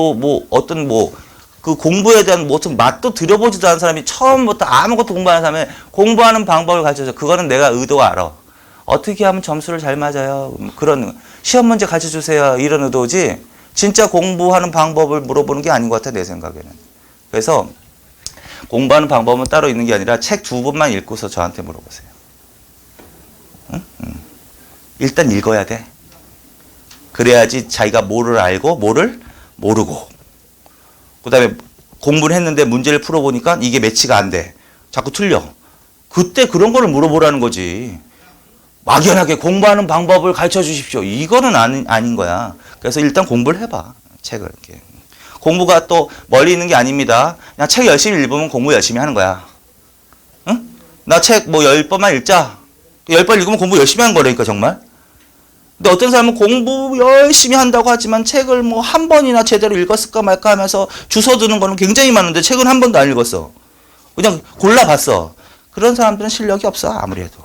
그 공부에 대한 무슨 맛도 들여보지도 않은 사람이 처음부터 아무것도 공부하는 사람이 공부하는 방법을 가르쳐줘. 그거는 내가 의도가 알아. 어떻게 하면 점수를 잘 맞아요? 그런 시험 문제 가르쳐 주세요. 이런 의도지. 진짜 공부하는 방법을 물어보는 게 아닌 것 같아, 내 생각에는. 그래서 공부하는 방법은 따로 있는 게 아니라 책 두 번만 읽고서 저한테 물어보세요. 일단 읽어야 돼. 그래야지 자기가 뭐를 알고 뭐를 모르고. 그 다음에 공부를 했는데 문제를 풀어보니까 이게 매치가 안 돼. 자꾸 틀려. 그때 그런 거를 물어보라는 거지. 막연하게 공부하는 방법을 가르쳐 주십시오. 이거는 아닌 거야. 그래서 일단 공부를 해봐. 책을 이렇게. 공부가 또 멀리 있는 게 아닙니다. 그냥 책 열심히 읽으면 공부 열심히 하는 거야. 응? 나 책 뭐 10번만 읽자. 10번 읽으면 공부 열심히 하는 거라니까, 정말. 근데 어떤 사람은 공부 열심히 한다고 하지만 책을 뭐 한 번이나 제대로 읽었을까 말까 하면서 주워 두는 거는 굉장히 많은데 책은 한 번도 안 읽었어. 그냥 골라봤어. 그런 사람들은 실력이 없어, 아무리 해도.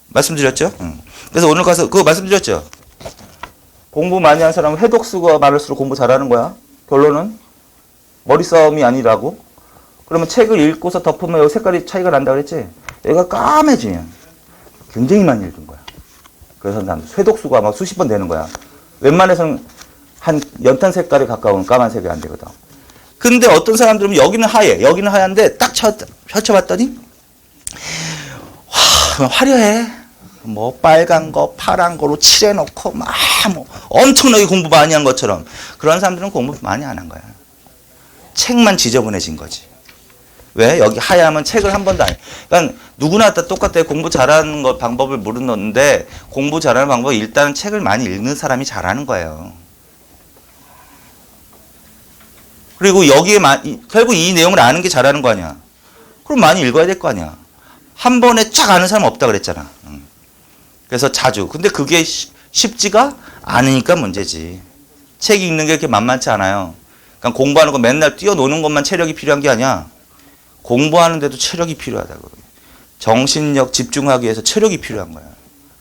말씀드렸죠? 그래서 오늘 가서 그거 말씀드렸죠? 공부 많이 한 사람은 해독수가 많을수록 공부 잘하는 거야. 결론은 머리 싸움이 아니라고. 그러면 책을 읽고서 덮으면 여기 색깔이 차이가 난다 그랬지? 얘가 까매지면 굉장히 많이 읽은 거야. 그래서 난 쇠독수가 막 수십 번 되는 거야. 웬만해서는 한 연탄 색깔에 가까운 까만색이 안 되거든. 근데 어떤 사람들은 여기는 하얘, 여기는 하얀데 딱 펼쳐봤더니 화려해. 뭐 빨간 거, 파란 거로 칠해놓고 막 뭐 엄청나게 공부 많이 한 것처럼. 그런 사람들은 공부 많이 안 한 거야. 책만 지저분해진 거지. 왜? 여기 하얗면 책을 한 번도 안 해. 그러니까 누구나 다 똑같아. 공부 잘하는 거 방법을 모르는데 공부 잘하는 방법은 일단은 책을 많이 읽는 사람이 잘하는 거예요. 그리고 여기에 결국 이 내용을 아는 게 잘하는 거 아니야. 그럼 많이 읽어야 될 거 아니야. 한 번에 쫙 아는 사람 없다 그랬잖아. 그래서 자주. 근데 그게 쉽지가 않으니까 문제지. 책 읽는 게 그렇게 만만치 않아요. 그러니까 공부하는 거 맨날 뛰어노는 것만 체력이 필요한 게 아니야. 공부하는데도 체력이 필요하다고. 정신력 집중하기 위해서 체력이 필요한 거야.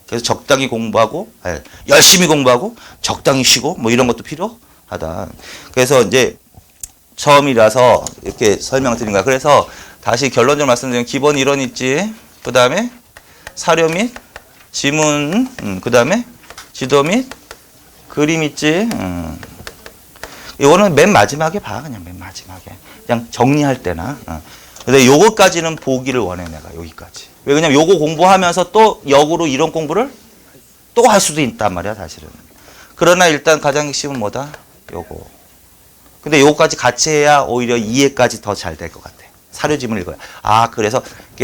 그래서 적당히 공부하고, 열심히 공부하고, 적당히 쉬고, 뭐 이런 것도 필요하다. 그래서 이제 처음이라서 이렇게 설명을 드린 거야. 그래서 다시 결론적으로 말씀드리면 기본 이론 있지. 그 다음에 사료 및 지문, 그 다음에 지도 및 그림 있지. 이거는 맨 마지막에 봐. 그냥 맨 마지막에. 그냥 정리할 때나. 근데 요거까지는 보기를 원해, 내가. 여기까지. 왜 그냥 요거 공부하면서 또 역으로 이론 공부를 또 할 수도 있단 말이야, 사실은. 그러나 일단 가장 핵심은 뭐다? 요거. 근데 요거까지 같이 해야 오히려 이해까지 더 잘 될 것 같아. 사료지문을 읽어야. 아, 그래서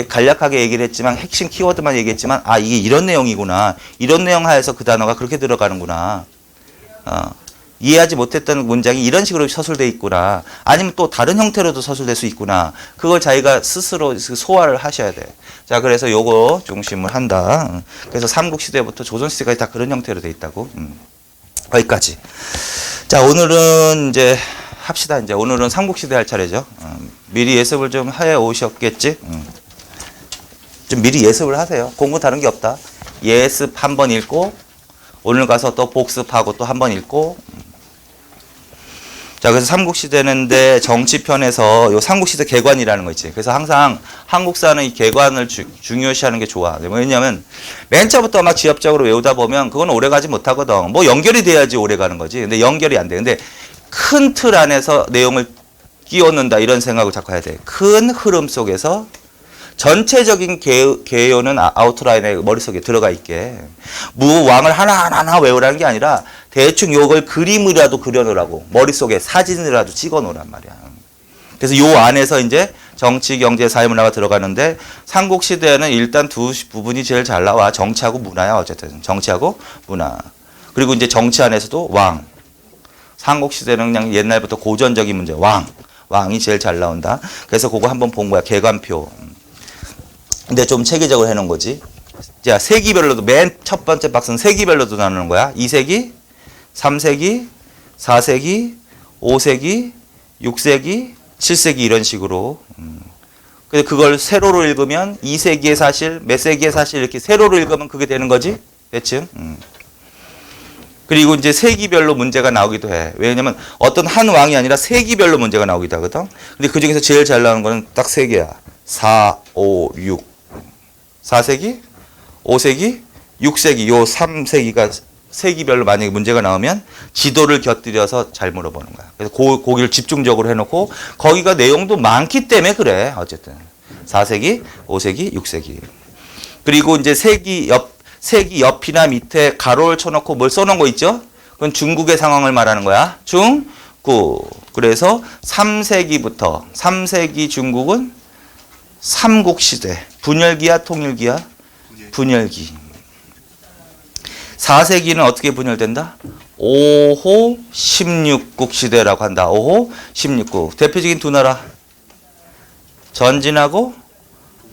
간략하게 얘기를 했지만 핵심 키워드만 얘기했지만 아, 이게 이런 내용이구나. 이런 내용 하에서 그 단어가 그렇게 들어가는구나. 이해하지 못했던 문장이 이런 식으로 서술돼 있구나. 아니면 또 다른 형태로도 서술될 수 있구나. 그걸 자기가 스스로 소화를 하셔야 돼. 자, 그래서 요거 중심을 한다. 그래서 삼국시대부터 조선시대까지 다 그런 형태로 돼 있다고. 거기까지. 자, 오늘은 이제 합시다. 이제 오늘은 삼국시대 할 차례죠. 미리 예습을 좀 해 오셨겠지? 좀 미리 예습을 하세요. 공부 다른 게 없다. 예습 한 번 읽고 오늘 가서 또 복습하고 또 한 번 읽고. 자, 그래서 삼국시대는데 정치편에서 요 삼국시대 개관이라는 거 있지. 그래서 항상 한국사는 이 개관을 중요시하는 게 좋아. 왜냐면 맨 처음부터 막 지엽적으로 외우다 보면 그건 오래 가지 못하거든. 뭐 연결이 돼야지 오래 가는 거지. 근데 연결이 안 돼. 근데 큰 틀 안에서 내용을 끼워 넣는다 이런 생각을 자꾸 해야 돼. 큰 흐름 속에서 전체적인 개요는 아웃라인에 머릿속에 들어가 있게. 왕을 하나하나 외우라는 게 아니라 대충 요걸 그림이라도 그려놓으라고. 머릿속에 사진이라도 찍어 놓으란 말이야. 그래서 요 안에서 이제 정치, 경제, 사회문화가 들어가는데 삼국시대에는 일단 두 부분이 제일 잘 나와. 정치하고 문화야. 어쨌든 정치하고 문화. 그리고 이제 정치 안에서도 왕. 삼국시대는 그냥 옛날부터 고전적인 문제. 왕이 제일 잘 나온다. 그래서 그거 한번 본 거야. 개관표. 근데 좀 체계적으로 해놓은 거지. 자, 세기별로도 맨 첫 번째 박스는 세기별로도 나누는 거야. 2세기, 3세기, 4세기, 5세기, 6세기, 7세기 이런 식으로. 근데 그걸 세로로 읽으면 2세기의 사실, 몇 세기의 사실 이렇게 세로로 읽으면 그게 되는 거지. 대충. 그리고 이제 세기별로 문제가 나오기도 해. 왜냐면 어떤 한 왕이 아니라 세기별로 문제가 나오기도 하거든. 근데 그 중에서 제일 잘 나오는 거는 딱 세 개야. 4, 5, 6. 4세기, 5세기, 6세기, 요 3세기가 세기별로 만약에 문제가 나오면 지도를 곁들여서 잘 물어보는 거야. 그래서 거기를 집중적으로 해놓고 거기가 내용도 많기 때문에 그래. 어쨌든 4세기, 5세기, 6세기. 그리고 이제 세기 옆이나 밑에 가로를 쳐놓고 뭘 써놓은 거 있죠? 그건 중국의 상황을 말하는 거야. 중국. 그래서 3세기 중국은 삼국시대. 분열기야, 통일기야? 분열기. 4세기는 어떻게 분열된다? 5호 16국 시대라고 한다. 5호 16국. 대표적인 두 나라. 전진하고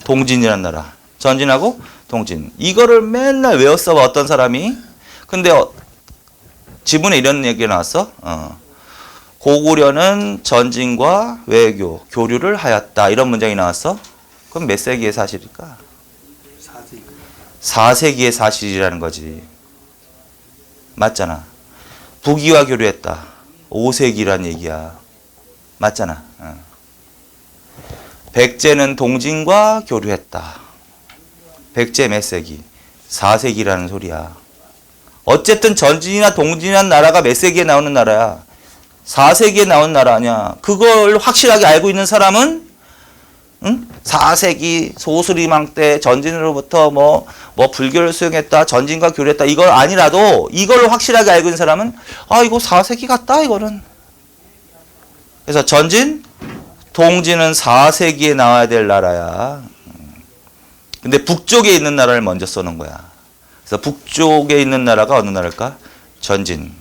동진이라는 나라. 전진하고 동진. 이거를 맨날 외웠어, 어떤 사람이. 근데 지문에 이런 얘기가 나왔어. 고구려는 전진과 외교, 교류를 하였다. 이런 문장이 나왔어. 그럼 몇 세기의 사실일까? 4세기의 사실이라는 거지. 맞잖아. 북이와 교류했다. 5세기란 얘기야. 맞잖아. 백제는 동진과 교류했다. 백제 몇 세기? 4세기라는 소리야. 어쨌든 전진이나 동진이라는 나라가 몇 세기에 나오는 나라야? 4세기에 나온 나라 아니야. 그걸 확실하게 알고 있는 사람은 4세기 소수리망 때 전진으로부터 뭐 불교를 수용했다, 전진과 교류했다, 이걸 아니라도 이걸 확실하게 알고 있는 사람은 이거 4세기 같다, 이거는. 그래서 전진, 동진은 4세기에 나와야 될 나라야. 근데 북쪽에 있는 나라를 먼저 써놓은 거야. 그래서 북쪽에 있는 나라가 어느 나라일까? 전진.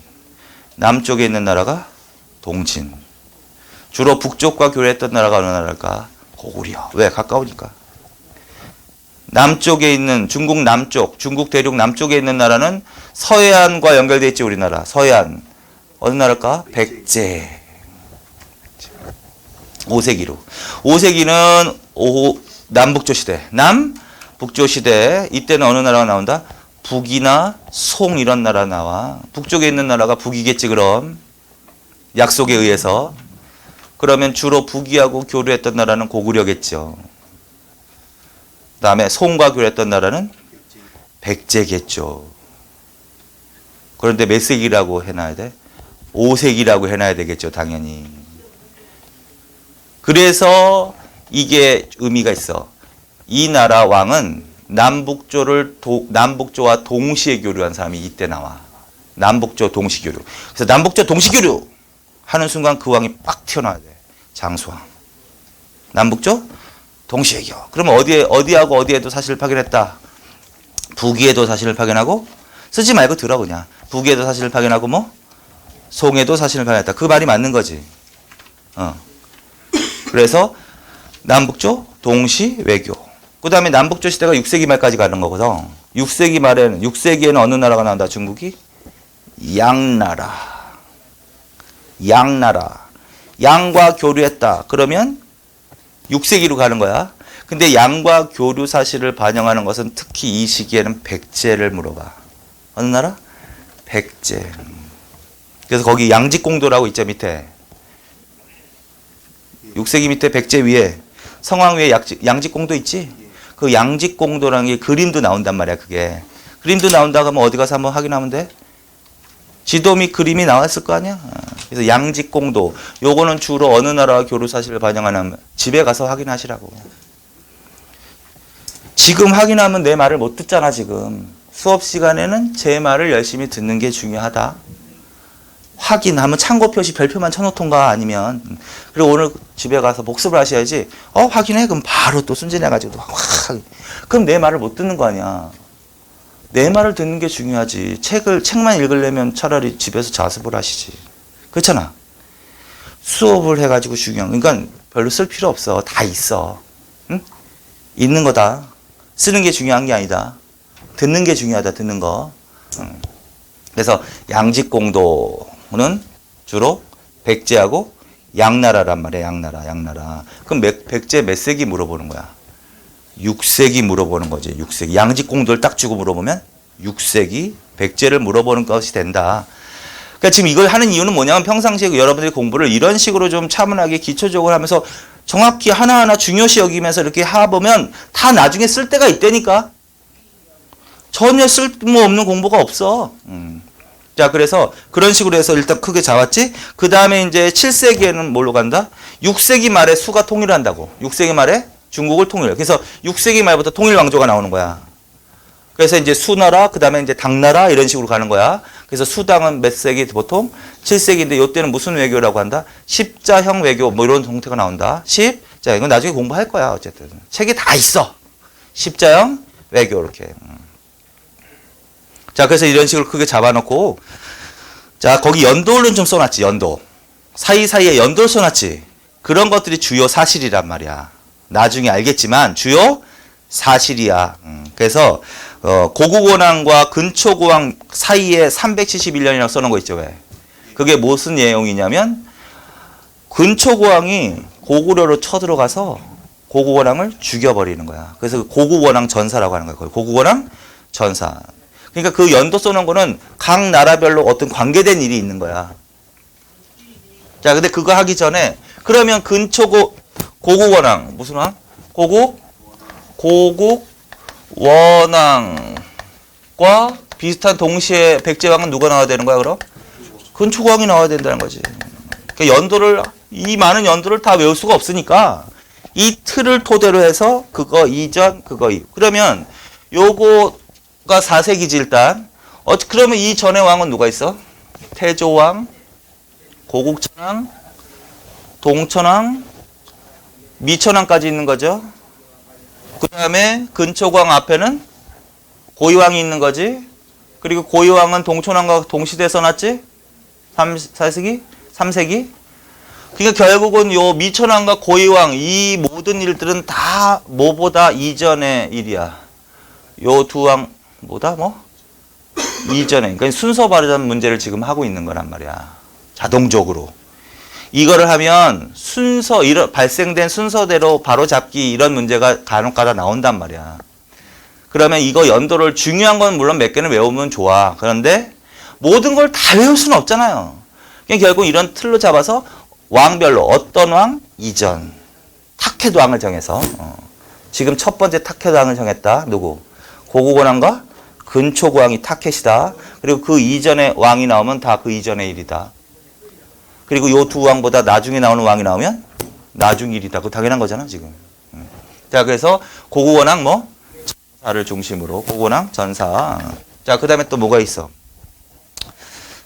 남쪽에 있는 나라가 동진. 주로 북쪽과 교류했던 나라가 어느 나라일까? 고구려. 왜? 가까우니까. 남쪽에 있는 중국 남쪽, 중국 대륙 남쪽에 있는 나라는 서해안과 연결되어 있지, 우리나라. 서해안. 어느 나라일까? 백제. 5세기로. 5세기는 남북조 시대. 남북조 시대. 이때는 어느 나라가 나온다? 북이나 송 이런 나라 나와. 북쪽에 있는 나라가 북이겠지, 그럼. 약속에 의해서. 그러면 주로 북이하고 교류했던 나라는 고구려겠죠. 그 다음에 송과 교류했던 나라는 백제겠죠. 그런데 몇 세기라고 해놔야 돼? 5세기라고 해놔야 되겠죠, 당연히. 그래서 이게 의미가 있어. 이 나라 왕은 남북조와 동시에 교류한 사람이 이때 나와. 남북조 동시교류. 그래서 남북조 동시교류 하는 순간 그 왕이 빡 튀어나와야 돼. 장수왕. 남북조 동시외교. 그러면 어디하고 어디에도 사실을 파견했다. 북위에도 사실을 파견하고, 쓰지 말고 들어 그냥. 북위에도 사실을 파견하고 뭐 송에도 사실을 파견했다. 그 말이 맞는 거지. 그래서 남북조 동시 외교. 그 다음에 남북조 시대가 6세기 말까지 가는 거거든. 6세기에는 어느 나라가 나온다? 중국이? 양나라. 양과 교류했다. 그러면 6세기로 가는 거야. 근데 양과 교류 사실을 반영하는 것은 특히 이 시기에는 백제를 물어봐. 어느 나라? 백제. 그래서 거기 양직공도라고 있죠, 밑에. 6세기 밑에 백제 위에 성왕 위에 양직공도 있지? 그 양직공도라는 게 그림도 나온단 말이야, 그게. 그림도 나온다고 하면 어디 가서 한번 확인하면 돼? 지도 및 그림이 나왔을 거 아니야? 그래서 양직공도. 요거는 주로 어느 나라와 교류 사실을 반영하냐면 집에 가서 확인하시라고. 지금 확인하면 내 말을 못 듣잖아, 지금. 수업 시간에는 제 말을 열심히 듣는 게 중요하다. 확인하면 참고 표시 별표만 쳐놓던가 아니면 그리고 오늘 집에 가서 복습을 하셔야지. 확인해? 그럼 바로 또 순진해가지고 확. 그럼 내 말을 못 듣는 거 아니야. 내 말을 듣는 게 중요하지. 책만 읽으려면 차라리 집에서 자습을 하시지. 그렇잖아. 수업을 해가지고 중요한. 그러니까 별로 쓸 필요 없어. 다 있어. 응? 있는 거다. 쓰는 게 중요한 게 아니다. 듣는 게 중요하다. 듣는 거. 그래서 양직공도는 주로 백제하고 양나라란 말이야. 양나라. 그럼 백제 몇 세기 물어보는 거야? 6세기 물어보는 거지. 6세기. 양직공도를 딱 주고 물어보면 6세기 백제를 물어보는 것이 된다. 그러니까 지금 이걸 하는 이유는 뭐냐면 평상시에 여러분들이 공부를 이런 식으로 좀 차분하게 기초적으로 하면서 정확히 하나하나 중요시 여기면서 이렇게 해보면 다 나중에 쓸 때가 있다니까. 전혀 쓸모없는 공부가 없어. 자, 그래서 그런 식으로 해서 일단 크게 잡았지? 그 다음에 이제 7세기에는 뭘로 간다? 6세기 말에 수가 통일한다고. 6세기 말에 중국을 통일. 그래서 6세기 말부터 통일왕조가 나오는 거야. 그래서 이제 수나라, 그 다음에 이제 당나라 이런 식으로 가는 거야. 그래서 수당은 몇 세기? 보통 7세기인데 이때는 무슨 외교라고 한다? 십자형 외교 뭐 이런 형태가 나온다. 자, 이건 나중에 공부할 거야. 어쨌든 책에 다 있어. 십자형 외교 이렇게. 자, 그래서 이런 식으로 크게 잡아놓고, 자, 거기 연도를 좀 써놨지. 연도 사이사이에 연도를 써놨지. 그런 것들이 주요 사실이란 말이야. 나중에 알겠지만 주요 사실이야. 그래서 고국원왕과 근초고왕 사이에 371년이라고 써놓은 거 있죠. 왜? 그게 무슨 내용이냐면 근초고왕이 고구려로 쳐들어가서 고국원왕을 죽여버리는 거야. 그래서 고국원왕 전사라고 하는 거야. 고국원왕 전사. 그러니까 그 연도 써놓은 거는 각 나라별로 어떤 관계된 일이 있는 거야. 자, 근데 그거 하기 전에 그러면 고국원왕 무슨 왕? 고국원왕과 비슷한 동시에 백제왕은 누가 나와야 되는 거야, 그럼? 근초고왕이 나와야 된다는 거지. 그러니까 이 많은 연도를 다 외울 수가 없으니까 이 틀을 토대로 해서 그거 이전, 그거 이후. 그러면 요거가 4세기지 일단. 그러면 이 전의 왕은 누가 있어? 태조왕, 고국천왕, 동천왕, 미천왕까지 있는 거죠. 그 다음에 근초고왕 앞에는 고이왕이 있는 거지. 그리고 고이왕은 동천왕과 동시대에 써놨지. 4세기? 3세기? 그러니까 결국은 요 미천왕과 고이왕 이 모든 일들은 다 뭐보다 이전의 일이야. 요 두 왕 뭐다 뭐? 이전에. 그러니까 순서 바르자는 문제를 지금 하고 있는 거란 말이야. 자동적으로. 이거를 하면 발생된 순서대로 바로 잡기 이런 문제가 간혹가다 나온단 말이야. 그러면 이거 연도를 중요한 건 물론 몇 개는 외우면 좋아. 그런데 모든 걸 다 외울 수는 없잖아요. 그러니까 결국 이런 틀로 잡아서 왕별로 어떤 왕 이전 타켓 왕을 정해서 지금 첫 번째 타켓 왕을 정했다. 누구? 고국원왕과 근초고왕이 타켓이다. 그리고 그 이전에 왕이 나오면 다 그 이전의 일이다. 그리고 요 두 왕보다 나중에 나오는 왕이 나오면 나중 일이다. 그거 당연한 거잖아 지금. 자, 그래서 고고원왕 뭐 전사를 중심으로 고고원왕 전사. 자, 그다음에 또 뭐가 있어?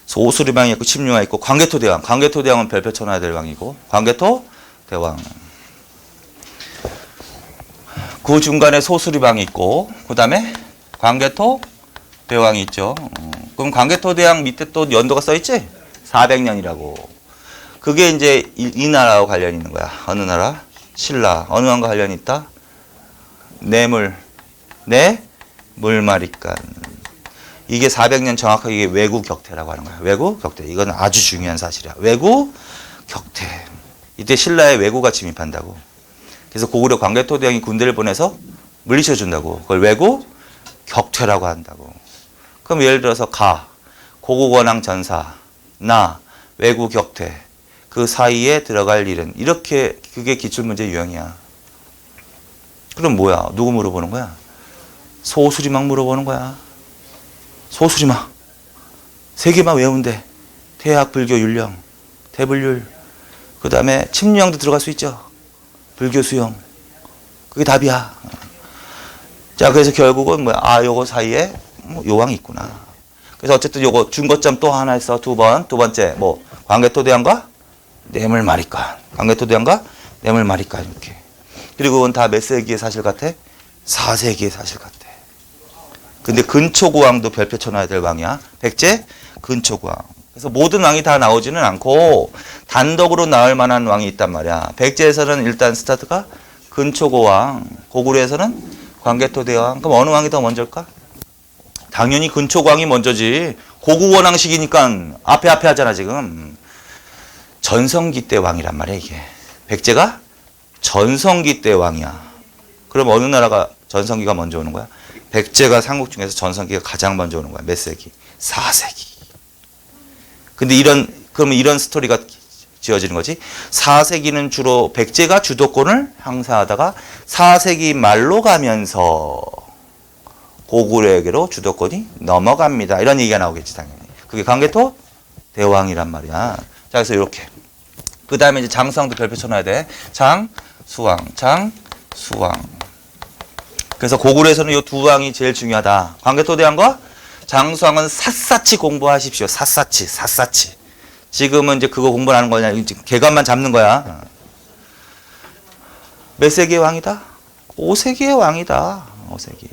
소수리방이 있고 침류가 있고 광개토대왕. 광개토대왕은 별표 쳐놔야 될 왕이고 광개토대왕. 그 중간에 소수리방이 있고 그다음에 광개토대왕이 있죠. 그럼 광개토대왕 밑에 또 연도가 써 있지? 400년이라고. 그게 이제 이 나라하고 관련이 있는 거야. 어느 나라? 신라. 어느 왕과 관련이 있다? 물마리간. 이게 400년 정확하게 이게 외구 격퇴라고 하는 거야. 외구 격퇴. 이건 아주 중요한 사실이야. 외구 격퇴. 이때 신라의 외구가 침입한다고. 그래서 고구려 광개토대왕이 군대를 보내서 물리쳐 준다고. 그걸 외구 격퇴라고 한다고. 그럼 예를 들어서 고고원왕 전사, 외구 격퇴. 그 사이에 들어갈 일은 이렇게 그게 기출문제 유형이야. 그럼 뭐야? 누구 물어보는 거야? 소수리막 물어보는 거야. 소수리막. 세 개만 외우면 돼. 태학, 불교, 율령, 대불율. 그 다음에 침류형도 들어갈 수 있죠. 불교 수용. 그게 답이야. 자, 그래서 결국은 뭐야? 요거 사이에 요왕이 있구나. 그래서 어쨌든 요거 준거점 또 하나 있어. 두 번째 광개토대왕과 뇌물마리간. 광개토대왕과 뇌물마리간 이렇게. 그리고 그건 다 몇 세기의 사실 같아? 4세기의 사실 같아. 근데 근초고왕도 별표 쳐놔야 될 왕이야. 백제 근초고왕. 그래서 모든 왕이 다 나오지는 않고 단독으로 나올 만한 왕이 있단 말이야. 백제에서는 일단 스타트가 근초고왕, 고구려에서는 광개토대왕. 그럼 어느 왕이 더 먼저일까? 당연히 근초고왕이 먼저지. 고구원왕식이니까 앞에 하잖아 지금. 전성기 때 왕이란 말이야 이게. 백제가 전성기 때 왕이야. 그럼 어느 나라가 전성기가 먼저 오는 거야? 백제가 삼국 중에서 전성기가 가장 먼저 오는 거야. 몇 세기? 4세기. 근데 그러면 이런 스토리가 지어지는 거지. 4세기는 주로 백제가 주도권을 행사하다가 4세기 말로 가면서 고구려에게로 주도권이 넘어갑니다. 이런 얘기가 나오겠지 당연히. 그게 광개토 대왕이란 말이야. 자, 그래서 이렇게. 그 다음에 이제 장수왕도 별표 쳐놔야 돼. 장수왕. 그래서 고구려에서는 이 두 왕이 제일 중요하다. 광개토대왕과 장수왕은 샅샅이 공부하십시오. 샅샅이. 지금은 이제 그거 공부를 하는 거냐. 개관만 잡는 거야. 몇 세기의 왕이다? 5세기의 왕이다. 5세기.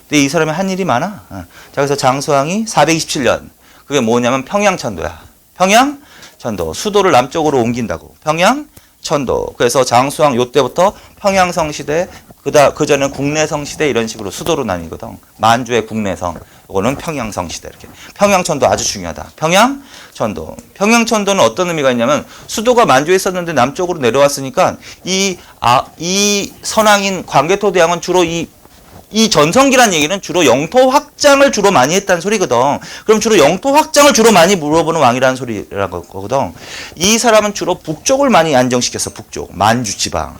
근데 이 사람이 한 일이 많아. 자, 그래서 장수왕이 427년. 그게 뭐냐면 평양천도야. 평양천도. 수도를 남쪽으로 옮긴다고. 평양천도. 그래서 장수왕 요때부터 평양성 시대, 그 전에는 국내성 시대 이런 식으로 수도로 나뉘거든. 만주의 국내성. 이거는 평양성 시대 이렇게. 평양천도 아주 중요하다. 평양천도. 평양천도는 어떤 의미가 있냐면 수도가 만주에 있었는데 남쪽으로 내려왔으니까 이 선왕인 광개토대왕은 주로 이 전성기란 얘기는 주로 영토 확장을 주로 많이 했다는 소리거든. 그럼 주로 영토 확장을 주로 많이 물어보는 왕이라는 소리라는 거거든. 이 사람은 주로 북쪽을 많이 안정시켰어. 북쪽. 만주 지방.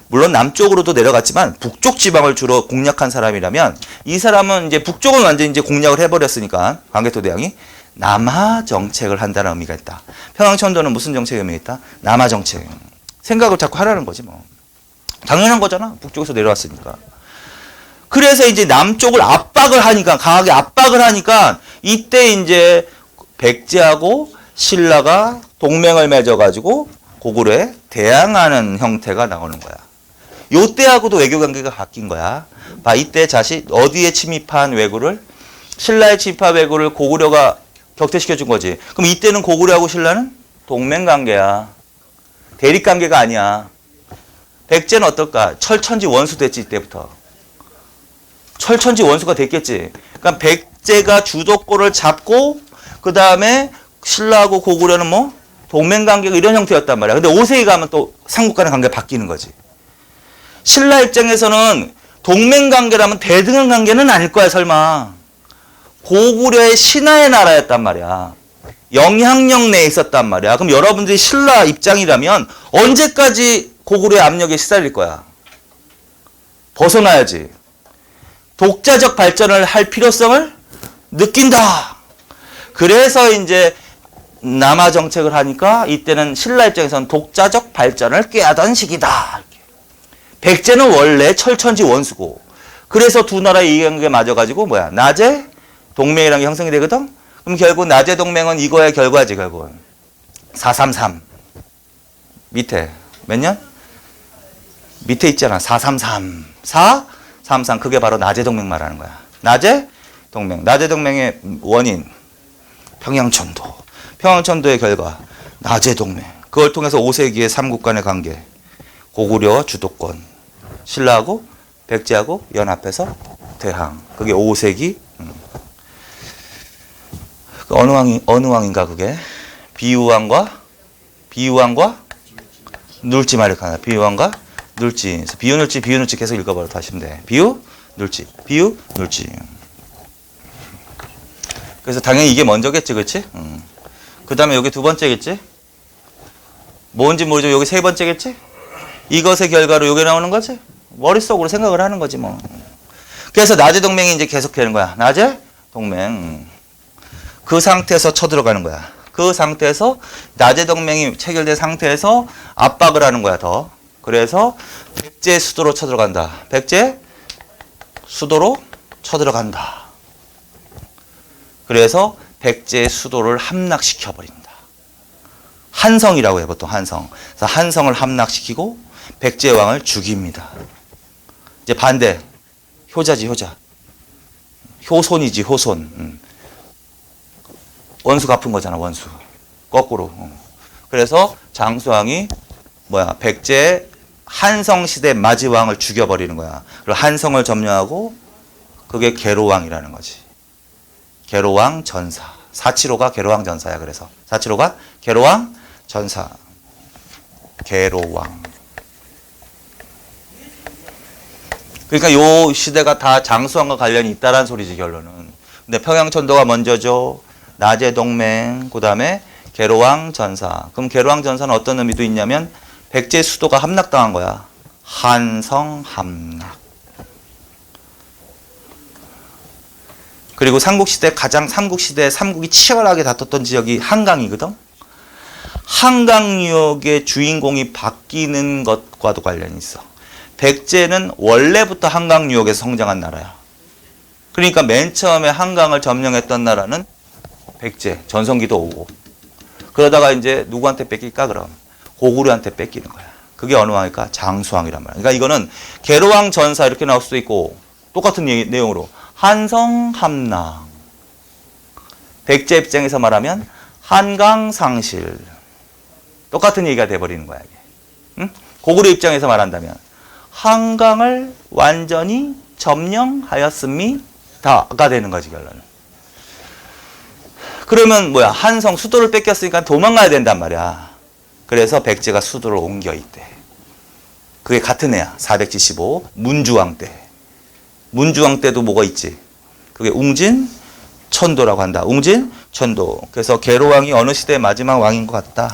물론 남쪽으로도 내려갔지만 북쪽 지방을 주로 공략한 사람이라면 이 사람은 이제 북쪽은 완전히 이제 공략을 해버렸으니까 광개토대왕이 남하 정책을 한다는 의미가 있다. 평양천도는 무슨 정책의 의미가 있다? 남하 정책. 생각을 자꾸 하라는 거지 뭐. 당연한 거잖아. 북쪽에서 내려왔으니까. 그래서 이제 남쪽을 강하게 압박을 하니까 이때 이제 백제하고 신라가 동맹을 맺어가지고 고구려에 대항하는 형태가 나오는 거야. 요때하고도 외교 관계가 바뀐 거야. 이때 어디에 침입한 왜구를? 신라에 침입한 왜구를 고구려가 격퇴시켜 준 거지. 그럼 이때는 고구려하고 신라는 동맹 관계야. 대립 관계가 아니야. 백제는 어떨까? 철천지 원수 됐지 이때부터. 철천지 원수가 됐겠지. 그러니까 백제가 주도권을 잡고 그 다음에 신라하고 고구려는 동맹 관계가 이런 형태였단 말이야. 근데 5세기 가면 또 삼국 간의 관계가 바뀌는 거지. 신라 입장에서는 동맹 관계라면 대등한 관계는 아닐 거야 설마. 고구려의 신하의 나라였단 말이야. 영향력 내에 있었단 말이야. 그럼 여러분들이 신라 입장이라면 언제까지 고구려의 압력에 시달릴 거야? 벗어나야지. 독자적 발전을 할 필요성을 느낀다. 그래서 이제 남하 정책을 하니까 이때는 신라 입장에서는 독자적 발전을 꾀하던 시기다. 백제는 원래 철천지 원수고, 그래서 두 나라의 이경계 맞아가지고 뭐야, 나제 동맹이라는 게 형성이 되거든. 그럼 결국 나제 동맹은 이거의 결과지. 결국은 433 밑에 몇 년? 밑에 있잖아. 433 433 그게 바로 나제 동맹 말하는 거야. 나제 동맹. 나제 동맹의 원인 평양천도. 평양천도의 결과 나제 동맹. 그걸 통해서 5세기의 삼국 간의 관계. 고구려 주도권. 신라하고 백제하고 연합해서 대항. 그게 5세기. 어느 왕인가 그게? 비유왕과 눌지 말이카나. 비유왕과 눌지. 비유눌지 계속 읽어버려. 하시면 돼. 비유눌지. 그래서 당연히 이게 먼저겠지, 그렇지? 그 다음에 여기 두 번째겠지? 뭔지 모르죠. 여기 세 번째겠지? 이것의 결과로 여기 나오는 거지? 머릿속으로 생각을 하는 거지 뭐. 그래서 나제 동맹이 이제 계속 되는 거야. 나제 동맹. 그 상태에서 쳐들어가는 거야. 그 상태에서 나제 동맹이 체결된 상태에서 압박을 하는 거야. 더. 그래서 백제 수도로 쳐들어간다. 백제 수도로 쳐들어간다. 그래서 백제 수도를 함락시켜버린다. 한성이라고 해, 보통 한성. 그래서 한성을 함락시키고 백제 왕을 죽입니다. 이제 반대. 효자지, 효자. 효손이지, 효손. 원수 갚은 거잖아, 원수. 거꾸로. 그래서 장수왕이 뭐야, 백제 한성시대 마지왕을 죽여버리는 거야. 그리고 한성을 점령하고 그게 계로왕이라는 거지. 계로왕 전사. 475가 계로왕 전사야. 그래서 475가 계로왕 전사. 계로왕. 그러니까 요 시대가 다 장수왕과 관련이 있다라는 소리지, 결론은. 근데 평양천도가 먼저죠. 나제 동맹, 그 다음에 계로왕 전사. 그럼 계로왕 전사는 어떤 의미도 있냐면 백제 수도가 함락당한 거야. 한성 함락. 그리고 삼국시대 삼국이 치열하게 다퉜던 지역이 한강이거든. 한강유역의 주인공이 바뀌는 것과도 관련이 있어. 백제는 원래부터 한강유역에서 성장한 나라야. 그러니까 맨 처음에 한강을 점령했던 나라는 백제, 전성기도 오고. 그러다가 이제 누구한테 뺏길까 그럼? 고구려한테 뺏기는 거야. 그게 어느 왕일까? 장수왕이란 말이야. 그러니까 이거는 계로왕 전사 이렇게 나올 수도 있고 똑같은 내용으로 한성 함락. 백제 입장에서 말하면 한강 상실. 똑같은 얘기가 돼버리는 거야. 이게. 응? 고구려 입장에서 말한다면 한강을 완전히 점령하였습니다가 되는 거지, 결론은. 그러면 뭐야, 한성 수도를 뺏겼으니까 도망가야 된단 말이야. 그래서 백제가 수도를 옮겨 있대. 그게 같은 애야. 475 문주왕 때. 문주왕 때도 뭐가 있지? 그게 웅진천도라고 한다. 웅진천도. 그래서 계로왕이 어느 시대의 마지막 왕인 것 같다.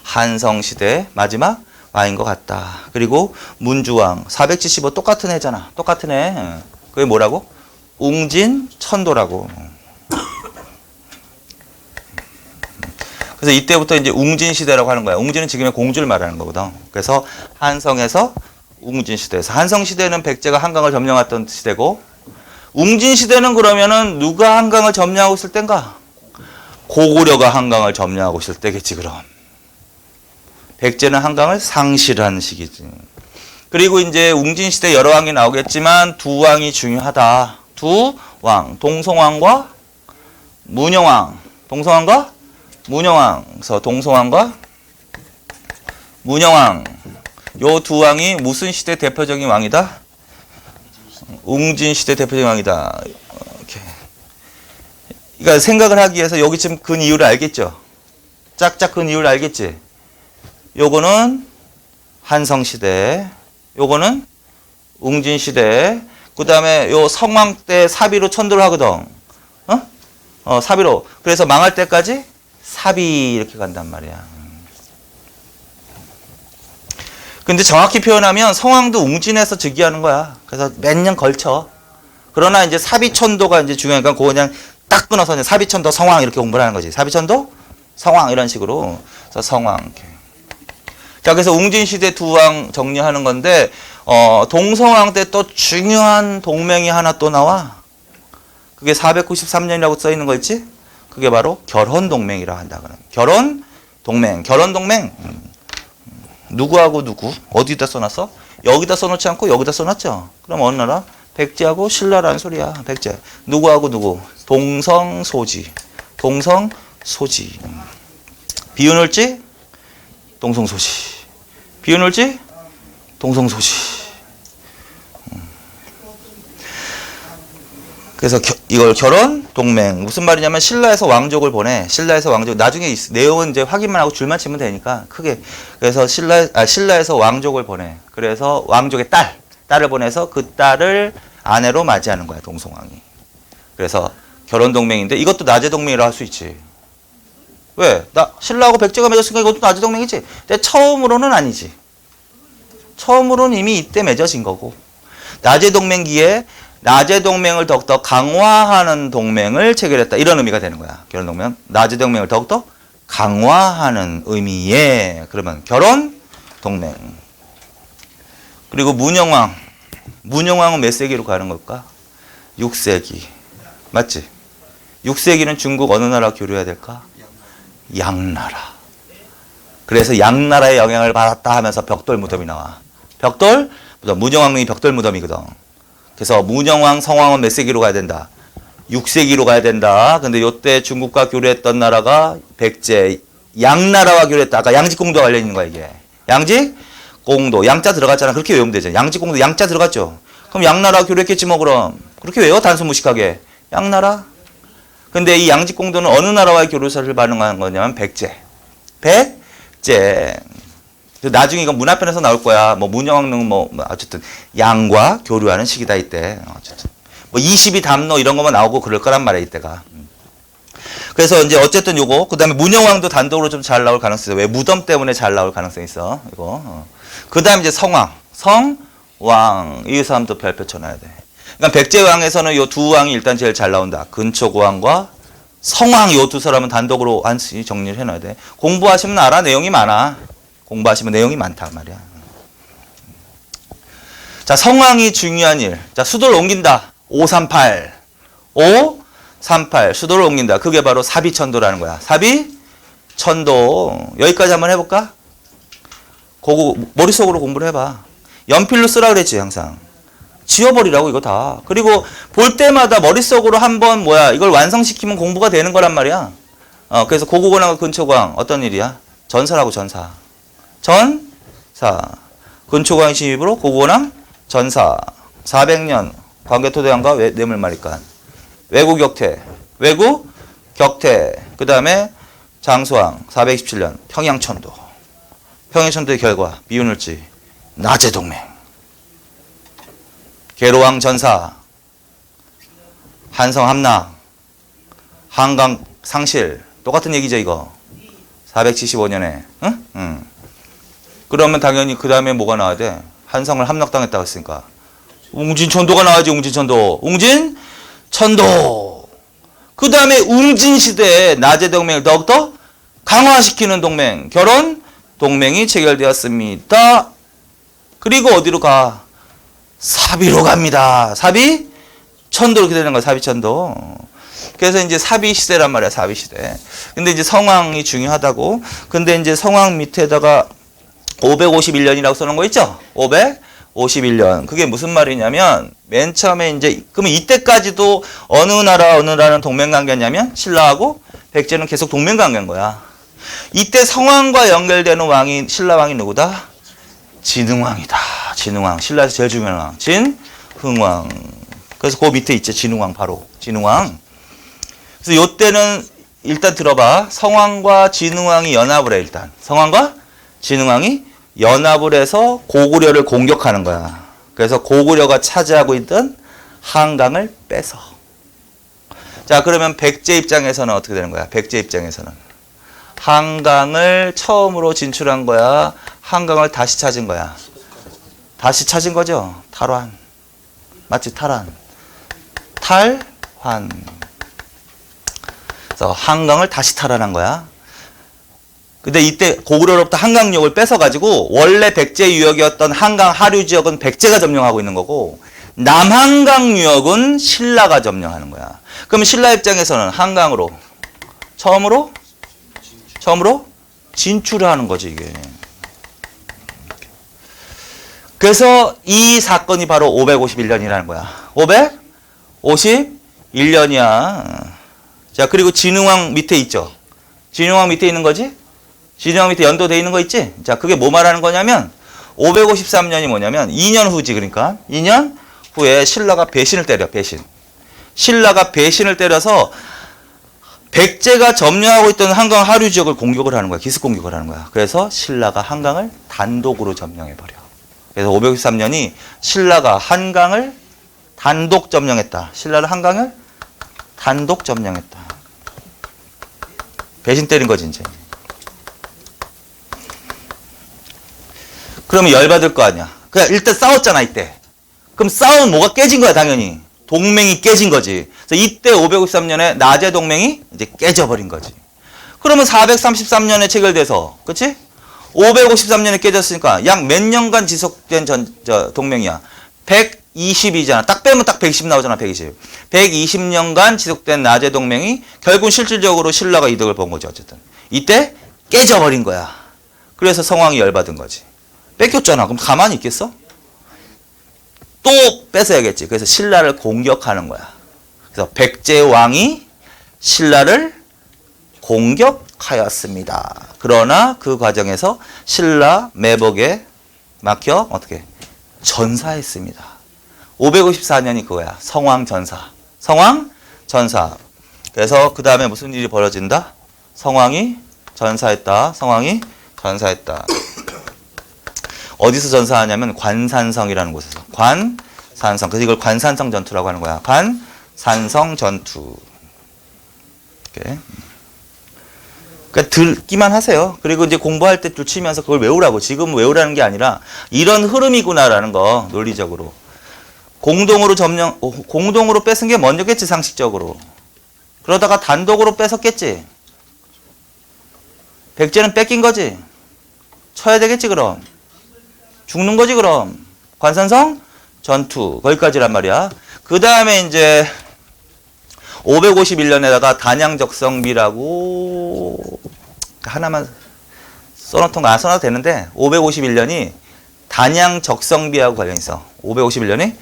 한성시대 마지막 왕인 것 같다. 그리고 문주왕 475 똑같은 애잖아. 똑같은 애. 그게 뭐라고? 웅진천도라고. 그래서 이때부터 이제 웅진시대라고 하는 거야. 웅진은 지금의 공주를 말하는 거거든. 그래서 한성에서 웅진시대에서. 한성시대는 백제가 한강을 점령했던 시대고, 웅진시대는 그러면은 누가 한강을 점령하고 있을 땐가? 고구려가 한강을 점령하고 있을 때겠지, 그럼. 백제는 한강을 상실한 시기지. 그리고 이제 웅진시대 여러 왕이 나오겠지만 두 왕이 중요하다. 두 왕. 동성왕과 문영왕. 동성왕과 문영왕. 그래서 동성왕과 문영왕. 요 두 왕이 무슨 시대 대표적인 왕이다? 웅진시대 대표적인 왕이다. 이렇게. 그러니까 생각을 하기 위해서 여기 지금 근 이유를 알겠죠? 짝짝 근 이유를 알겠지? 요거는 한성시대, 요거는 웅진시대, 그 다음에 요 성왕 때 사비로 천도를 하거든. 사비로. 그래서 망할 때까지 사비 이렇게 간단 말이야. 근데 정확히 표현하면 성왕도 웅진에서 즉위하는 거야. 그래서 몇 년 걸쳐. 그러나 이제 사비천도가 이제 중요하니까 그거 그냥 딱 끊어서 이제 사비천도 성왕 이렇게 공부를 하는 거지. 사비천도 성왕 이런 식으로. 그래서 성왕. 이렇게. 자, 그래서 웅진시대 두 왕 정리하는 건데, 동성왕 때 또 중요한 동맹이 하나 또 나와. 그게 493년이라고 써 있는 거 있지? 그게 바로 결혼동맹이라 한다. 결혼동맹. 누구하고 누구? 어디다 써놨어? 여기다 써놓지 않고 여기다 써놨죠? 그럼 어느 나라? 백제하고 신라라는 소리야. 백제. 누구하고 누구? 동성소지. 비운을지? 동성소지. 비운을지? 동성소지. 그래서 이걸 결혼 동맹 무슨 말이냐면 신라에서 왕족을 보내. 신라에서 왕족 나중에 내용은 이제 확인만 하고 줄만 치면 되니까 크게. 그래서 신라에서 왕족을 보내. 그래서 왕족의 딸을 보내서 그 딸을 아내로 맞이하는 거야, 동성왕이. 그래서 결혼 동맹인데 이것도 낮의 동맹이라 할 수 있지. 왜? 신라하고 백제가 맺었으니까 이것도 낮의 동맹이지. 근데 처음으로는 아니지. 처음으로는 이미 이때 맺어진 거고. 낮의 동맹기에 낮의 동맹을 더욱더 강화하는 동맹을 체결했다. 이런 의미가 되는 거야. 결혼 동맹. 낮의 동맹을 더욱더 강화하는 의미의 그러면 결혼 동맹. 그리고 문영왕. 문영왕은 몇 세기로 가는 걸까? 6세기. 맞지? 6세기는 중국 어느 나라 교류해야 될까? 양나라. 그래서 양나라의 영향을 받았다 하면서 벽돌 무덤이 나와. 벽돌 무덤. 문영왕릉이 벽돌 무덤이거든. 그래서 문영왕, 성왕은 몇 세기로 가야 된다? 6세기로 가야 된다. 근데 요때 중국과 교류했던 나라가 백제, 양나라와 교류했다. 아까 양직공도가 관련 있는 거야, 이게. 양직공도. 양자 들어갔잖아. 그렇게 외우면 되잖아. 양직공도 양자 들어갔죠. 그럼 양나라 교류했겠지 뭐 그럼. 그렇게 외워? 단순 무식하게. 양나라? 근데 이 양직공도는 어느 나라와의 교류사를 반응하는 거냐면 백제. 백제. 나중에 이건 문화편에서 나올 거야. 뭐 문영왕릉 뭐 어쨌든 양과 교류하는 시기다 이때. 어쨌든 뭐 22담로 이런 것만 나오고 그럴 거란 말이야 이때가. 그래서 이제 어쨌든 요거 그다음에 문영왕도 단독으로 좀 잘 나올 가능성이 있어. 왜? 무덤 때문에 잘 나올 가능성이 있어. 이거. 그다음에 이제 성왕, 이 사람도 별표 쳐놔야 돼. 그러니까 백제왕에서는 요 두 왕이 일단 제일 잘 나온다. 근초고왕과 성왕 요 두 사람은 단독으로 한시 정리를 해놔야 돼. 공부하시면 알아. 내용이 많아. 공부하시면 내용이 많다 말이야. 자, 성왕이 중요한 일. 자, 수도를 옮긴다. 538. 수도를 옮긴다. 그게 바로 사비천도라는 거야. 사비천도. 여기까지 한번 해볼까? 머릿속으로 공부를 해봐. 연필로 쓰라 그랬지, 항상. 지워버리라고, 이거 다. 그리고 볼 때마다 머릿속으로 한번 이걸 완성시키면 공부가 되는 거란 말이야. 그래서 고구고왕과 근초고왕, 어떤 일이야? 전사라고, 전사. 근초고왕 침입으로 고구고왕 전사. 400년 광개토대왕과 뇌물마리간. 외구격퇴. 그 다음에 장수왕 427년 평양천도. 평양천도의 결과 미운을지 낮의 동맹. 계로왕 전사. 한성 함락. 한강 상실. 똑같은 얘기죠 이거. 475년에. 응? 그러면 당연히 그 다음에 뭐가 나와야 돼? 한성을 함락당했다고 했으니까 웅진천도가 나와야지. 웅진천도. 그 다음에 웅진시대에 낮의 동맹을 더욱더 강화시키는 동맹, 결혼 동맹이 체결되었습니다. 그리고 어디로 가? 사비로 갑니다. 사비천도 이렇게 되는 거야. 사비천도. 그래서 이제 사비시대란 말이야. 사비시대. 근데 이제 성왕이 중요하다고. 근데 이제 성왕 밑에다가 551년이라고 써놓은 거 있죠? 551년. 그게 무슨 말이냐면, 맨 처음에 이제, 그러면 이때까지도 어느 나라는 동맹관계냐면, 신라하고 백제는 계속 동맹관계인 거야. 이때 성왕과 연결되는 왕이, 신라왕이 누구다? 진흥왕이다. 진흥왕. 신라에서 제일 중요한 왕. 진흥왕. 그래서 그 밑에 있죠. 진흥왕 바로. 진흥왕. 그래서 요때는 일단 들어봐. 성왕과 진흥왕이 연합을 해, 일단. 성왕과 진흥왕이 연합을 해서 고구려를 공격하는 거야. 그래서 고구려가 차지하고 있던 한강을 뺏어. 자, 그러면 백제 입장에서는 어떻게 되는 거야? 백제 입장에서는 한강을 처음으로 진출한 거야. 한강을 다시 찾은 거야. 다시 찾은 거죠. 탈환. 맞지? 탈환. 탈환. 그래서 한강을 다시 탈환한 거야. 근데 이때 고구려로부터 한강유역을 뺏어가지고 원래 백제 유역이었던 한강 하류 지역은 백제가 점령하고 있는 거고 남한강 유역은 신라가 점령하는 거야. 그럼 신라 입장에서는 한강으로 처음으로 진출을 하는 거지 이게. 그래서 이 사건이 바로 551년이라는 거야. 551년이야. 자, 그리고 진흥왕 밑에 있죠. 진흥왕 밑에 있는 거지? 진흥왕 밑에 연도돼 있는 거 있지? 자, 그게 뭐 말하는 거냐면 553년이 뭐냐면 2년 후지. 그러니까 2년 후에 신라가 배신을 때려. 배신. 신라가 배신을 때려서 백제가 점령하고 있던 한강 하류 지역을 공격을 하는 거야. 기습 공격을 하는 거야. 그래서 신라가 한강을 단독으로 점령해 버려. 그래서 553년이 신라가 한강을 단독 점령했다. 신라는 한강을 단독 점령했다. 배신 때린 거지 이제. 그러면 열받을 거 아니야. 그냥 일단 싸웠잖아 이때. 그럼 싸우면 뭐가 깨진 거야 당연히. 동맹이 깨진 거지. 그래서 이때 553년에 나제 동맹이 이제 깨져버린 거지. 그러면 433년에 체결돼서, 그치? 553년에 깨졌으니까 약 몇 년간 지속된 동맹이야. 120이잖아. 딱 빼면 딱 120 나오잖아. 120. 120년간 지속된 나제 동맹이 결국 실질적으로 신라가 이득을 본 거지 어쨌든. 이때 깨져버린 거야. 그래서 성왕이 열받은 거지. 뺏겼잖아. 그럼 가만히 있겠어? 또 뺏어야겠지. 그래서 신라를 공격하는 거야. 그래서 백제 왕이 신라를 공격하였습니다. 그러나 그 과정에서 신라 매복에 막혀 어떻게 전사했습니다. 554년이 그거야. 성왕전사. 성왕전사. 그래서 그 다음에 무슨 일이 벌어진다? 성왕이 전사했다. 성왕이 전사했다. 어디서 전사하냐면 관산성이라는 곳에서. 관산성. 그래서 이걸 관산성 전투라고 하는 거야. 관산성 전투. 이렇게. 그러니까 듣기만 하세요. 그리고 이제 공부할 때 줄 치면서 그걸 외우라고. 지금 외우라는 게 아니라 이런 흐름이구나라는 거 논리적으로. 공동으로 뺏은 게 먼저겠지 상식적으로. 그러다가 단독으로 뺏었겠지. 백제는 뺏긴 거지. 쳐야 되겠지 그럼. 죽는 거지 그럼. 관산성 전투 거기까지란 말이야. 그 다음에 이제 551년에다가 단양적성비라고 하나만 써놔도 되는데 551년이 단양적성비하고 관련 있어. 551년이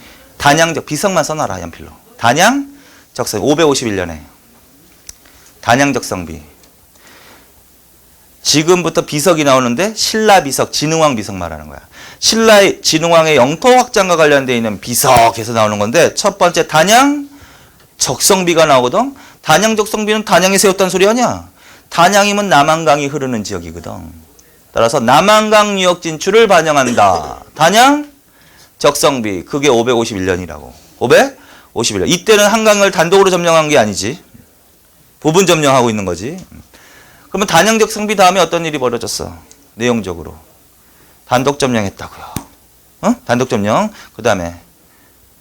비석만 써놔라 연필로. 단양적성 551년에 단양적성비. 지금부터 비석이 나오는데 신라 비석, 진흥왕 비석 말하는 거야. 신라 진흥왕의 영토 확장과 관련되어 있는 비석에서 나오는 건데 첫 번째 단양 적성비가 나오거든. 단양 적성비는 단양에 세웠다는 소리 아니야. 단양이면 남한강이 흐르는 지역이거든. 따라서 남한강 유역 진출을 반영한다. 단양 적성비. 그게 551년이라고. 551년. 이때는 한강을 단독으로 점령한 게 아니지. 부분 점령하고 있는 거지. 그러면 단양 적성비 다음에 어떤 일이 벌어졌어? 내용적으로. 단독 점령했다고요. 어? 단독 점령. 그 다음에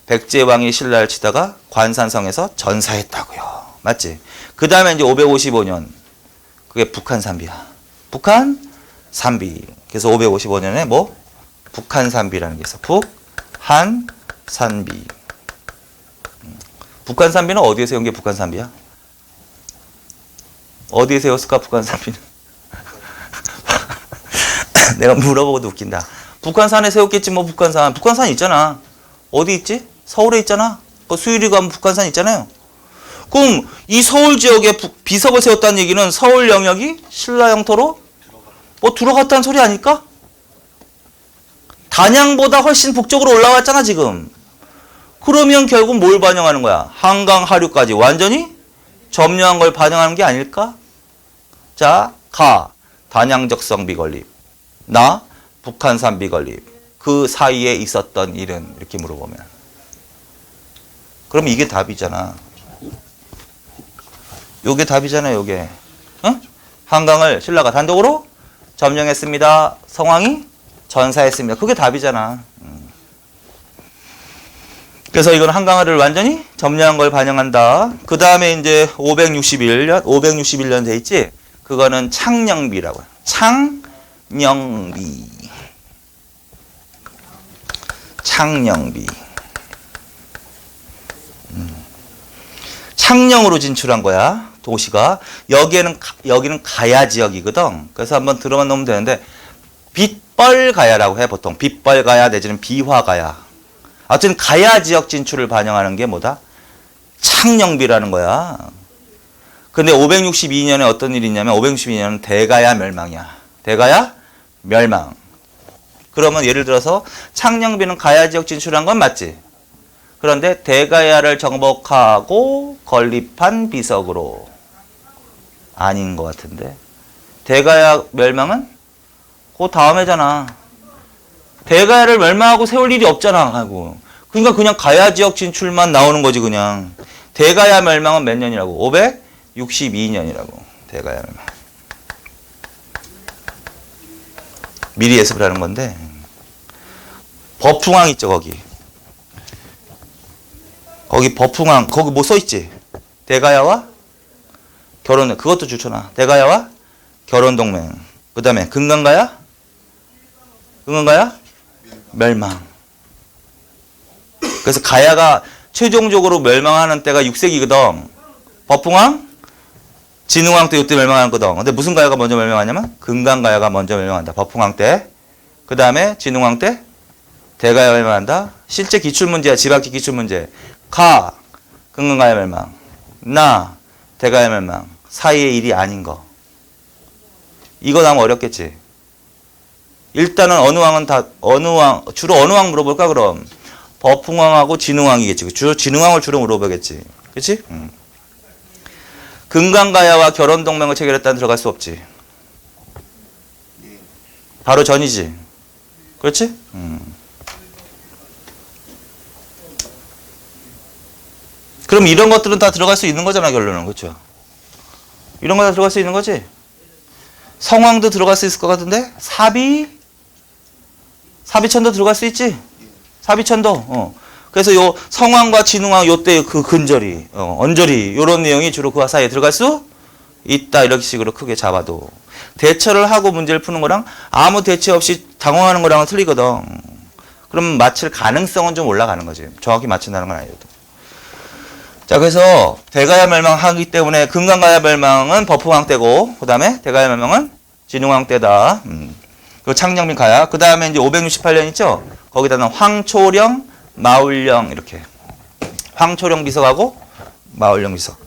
백제 왕이 신라를 치다가 관산성에서 전사했다고요. 맞지? 그 다음에 이제 555년. 그게 북한산비야. 북한산비. 그래서 555년에 뭐? 북한산비라는 게 있어. 북한산비. 북한산비는 어디에 세운 게 북한산비야? 어디에 세웠을까 북한산비는? 내가 물어보고도 웃긴다. 북한산에 세웠겠지 뭐 북한산. 북한산 있잖아. 어디 있지? 서울에 있잖아. 그 수유리 가면 북한산 있잖아요. 그럼 이 서울 지역에 비석을 세웠다는 얘기는 서울 영역이 신라 영토로 뭐 들어갔다는 소리 아닐까? 단양보다 훨씬 북쪽으로 올라왔잖아 지금. 그러면 결국 뭘 반영하는 거야? 한강 하류까지 완전히 점령한 걸 반영하는 게 아닐까? 자, 단양적성 비건립. 북한산 비건립. 그 사이에 있었던 일은 이렇게 물어보면. 그럼 이게 답이잖아. 요게 답이잖아요, 요게. 어? 한강을 신라가 단독으로 점령했습니다. 성왕이 전사했습니다. 그게 답이잖아. 그래서 이건 한강화를 완전히 점령한 걸 반영한다. 그 다음에 이제 561년 돼 있지? 그거는 창녕비라고 해요. 창녕비. 창녕비. 창녕으로 진출한 거야. 도시가. 여기는 가야 지역이거든. 그래서 한번 들어만 놓으면 되는데, 빗벌가야라고 해, 보통. 빗벌가야 내지는 비화가야. 어쨌든 가야 지역 진출을 반영하는 게 뭐다? 창녕비라는 거야. 근데 562년에 어떤 일이 있냐면 562년은 대가야 멸망이야. 대가야 멸망. 그러면 예를 들어서 창녕비는 가야 지역 진출한 건 맞지? 그런데 대가야를 정복하고 건립한 비석으로 아닌 것 같은데. 대가야 멸망은 그 다음에잖아. 대가야를 멸망하고 세울 일이 없잖아. 하고. 그러니까 그냥 가야 지역 진출만 나오는 거지 그냥. 대가야 멸망은 몇 년이라고? 562년이라고. 대가야 멸망. 미리 예습을 하는 건데. 법흥왕 있죠 거기. 거기 법흥왕 거기 뭐 써있지? 대가야와 결혼. 그것도 좋잖아. 대가야와 결혼동맹. 그 다음에 금강가야? 금강가야? 멸망. 그래서 가야가 최종적으로 멸망하는 때가 6세기거든. 법흥왕, 진흥왕 때 이때 멸망하는 거든. 근데 무슨 가야가 먼저 멸망하냐면 금강가야가 먼저 멸망한다. 법흥왕 때. 그 다음에 진흥왕 때 대가야가 멸망한다. 실제 기출문제야. 집합기 기출문제. 가, 금강가야 멸망. 나, 대가야 멸망. 사이의 일이 아닌 거. 이거 나오면 어렵겠지. 일단은 주로 어느 왕 물어볼까 그럼? 법흥왕하고 진흥왕이겠지. 주로 진흥왕을 주로 물어보겠지. 그렇지? 금강가야와 결혼동맹을 체결했다는 들어갈 수 없지. 바로 전이지. 그렇지? 그럼 이런 것들은 다 들어갈 수 있는 거잖아 결론은. 그렇죠? 이런 거 다 들어갈 수 있는 거지? 성왕도 들어갈 수 있을 것 같은데? 사비천도 들어갈 수 있지? 사비천도. 그래서 요 성왕과 진흥왕 요때 그 근절이, 언절이 요런 내용이 주로 그 사이에 들어갈 수 있다. 이렇게 식으로 크게 잡아도. 대처를 하고 문제를 푸는 거랑 아무 대처 없이 당황하는 거랑은 틀리거든. 그럼 맞힐 가능성은 좀 올라가는 거지. 정확히 맞춘다는 건 아니어도. 자, 그래서 대가야 멸망하기 때문에 금강가야 멸망은 법흥왕 때고, 그 다음에 대가야 멸망은 진흥왕 때다. 그 창녕비 가야. 그 다음에 이제 568년 있죠? 거기다는 황초령, 마울령 이렇게. 황초령 비석하고 마울령 비석.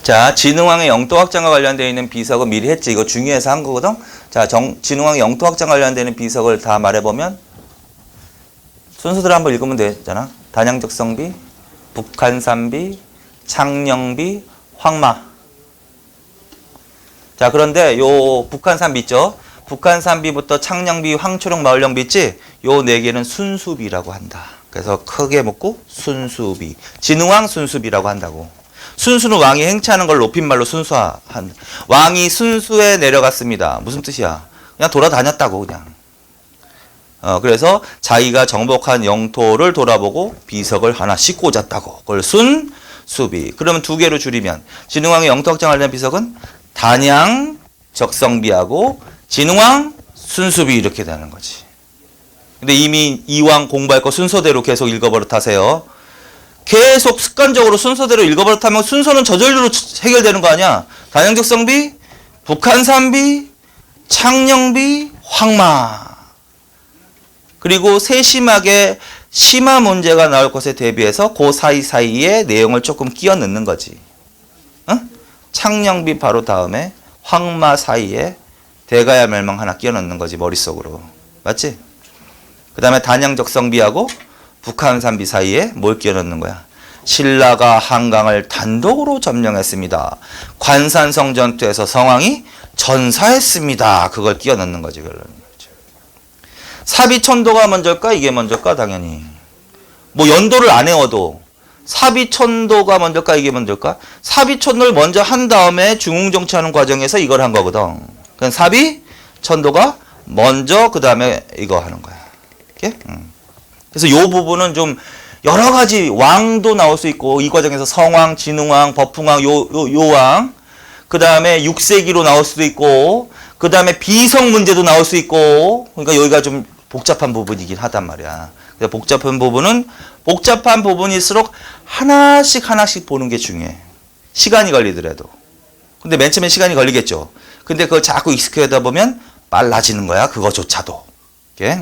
자, 진흥왕의 영토 확장과 관련되어 있는 비석은 미리 했지. 이거 중요해서 한 거거든. 자, 진흥왕의 영토 확장 관련되는 비석을 다 말해보면 순서대로 한번 읽으면 되잖아. 단양적성비, 북한산비, 창녕비, 황마. 자, 그런데 요 북한산비 있죠? 북한산비부터 창녕비, 황초령, 마울령비 있지? 요 네 개는 순수비라고 한다. 그래서 크게 먹고 순수비. 진흥왕 순수비라고 한다고. 순수는 왕이 행차하는 걸 높임말로 순수한. 왕이 순수에 내려갔습니다. 무슨 뜻이야? 그냥 돌아다녔다고 그냥. 그래서 자기가 정복한 영토를 돌아보고 비석을 하나씩 꽂았다고. 그걸 순수비. 그러면 두 개로 줄이면 진흥왕의 영토 확장 관련 비석은 단양 적성비하고 진흥왕 순수비 이렇게 되는 거지. 근데 이미 이왕 공부할 거 순서대로 계속 읽어버릇하세요. 계속 습관적으로 순서대로 읽어버릇하면 순서는 저절로 해결되는 거 아니야. 단양적성비, 북한산비, 창녕비, 황마. 그리고 세심하게 심화 문제가 나올 것에 대비해서 그 사이사이에 내용을 조금 끼워 넣는 거지. 응? 창녕비 바로 다음에 황마 사이에 대가야 멸망 하나 끼워 넣는 거지 머릿속으로. 맞지? 그 다음에 단양적성비하고 북한산비 사이에 뭘 끼워 넣는 거야? 신라가 한강을 단독으로 점령했습니다. 관산성 전투에서 성왕이 전사했습니다. 그걸 끼워 넣는 거지. 사비천도가 먼저일까? 이게 먼저일까? 당연히. 뭐 연도를 안 외워도 사비천도가 먼저일까 이게 먼저일까? 사비천도를 먼저 한 다음에 중흥정치하는 과정에서 이걸 한 거거든. 그럼 사비천도가 먼저 그 다음에 이거 하는 거야. 이렇게? 그래서 요 부분은 좀 여러 가지 왕도 나올 수 있고 이 과정에서 성왕, 진흥왕, 법흥왕, 요 왕, 그 다음에 6세기로 나올 수도 있고 그 다음에 비성 문제도 나올 수 있고 그러니까 여기가 좀 복잡한 부분이긴 하단 말이야. 그래서 복잡한 부분일수록 하나씩 보는 게 중요해. 시간이 걸리더라도. 근데 맨 처음에 시간이 걸리겠죠. 근데 그걸 자꾸 익숙하다 보면 빨라지는 거야. 그거조차도. 이렇게.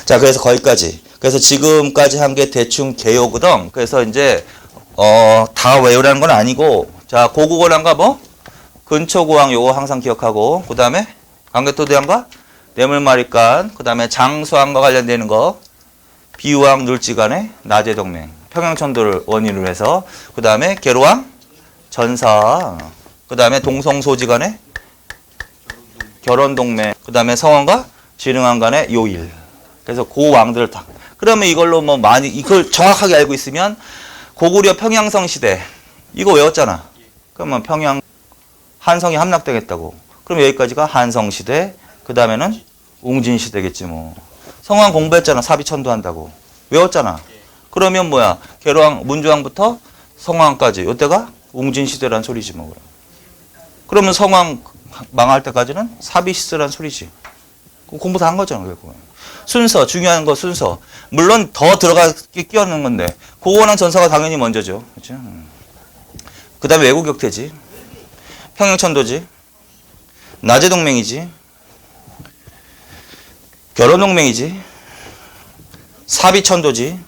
자, 그래서 거기까지. 그래서 지금까지 한 게 대충 개요거든. 그래서 이제 다 외우라는 건 아니고 자, 고국어란가 뭐 근초고왕 요거 항상 기억하고 그 다음에 강개토대왕과 뇌물마립간 그 다음에 장수왕과 관련되는 거 비유왕 눌지간의 나제동맹 평양천도를 원인으로 해서 그 다음에 계로왕 전사 그 다음에 동성소지간의 결혼동맹 그 다음에 성왕과 진흥왕 간의 요일. 그래서 그 왕들을 다 그러면 이걸로 뭐 많이 이걸 정확하게 알고 있으면 고구려 평양성 시대 이거 외웠잖아. 그러면 평양 한성이 함락되겠다고. 그럼 여기까지가 한성 시대. 그 다음에는 웅진 시대겠지 뭐. 성왕 공부했잖아. 사비천도 한다고. 외웠잖아. 그러면 뭐야? 계로왕 문주왕부터 성왕까지. 이때가 웅진 시대란 소리지 뭐. 그러면 성왕 망할 때까지는 사비 시대란 소리지. 공부 다 한 거잖아. 결국은. 순서 중요한 거 순서. 물론 더 들어가게 끼얹는 건데 고고랑 전사가 당연히 먼저죠. 그렇죠? 그 다음에 외국격태지. 평양천도지. 나제동맹이지. 결혼동맹이지. 사비천도지.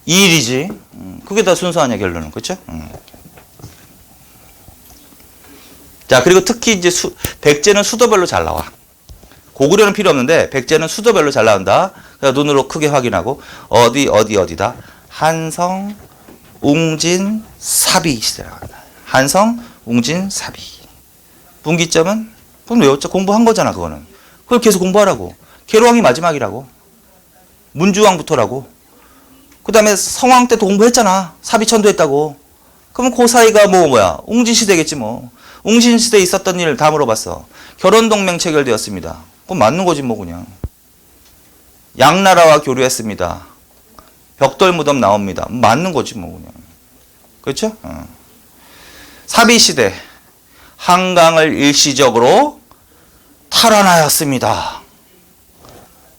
이일이지. 그게 다 순서 아니야 결론은. 그렇죠? 자, 그리고 특히 이제 백제는 수도별로 잘 나와. 고구려는 필요 없는데 백제는 수도별로 잘 나온다. 그래서 눈으로 크게 확인하고 어디다. 한성, 웅진, 사비 시대라고 한다. 한성, 웅진, 사비. 분기점은 그럼 외웠죠. 공부한 거잖아 그거는. 그걸 계속 공부하라고. 계로왕이 마지막이라고. 문주왕부터라고. 그 다음에 성왕 때도 공부했잖아. 사비천도 했다고. 그러면 그 사이가 뭐야. 웅진 시대겠지 뭐. 웅진 시대에 있었던 일 다 물어봤어. 결혼동맹 체결되었습니다. 그건 맞는 거지 뭐 그냥. 양나라와 교류했습니다. 벽돌 무덤 나옵니다. 맞는 거지 뭐 그냥. 그렇죠? 사비시대 한강을 일시적으로 탈환하였습니다.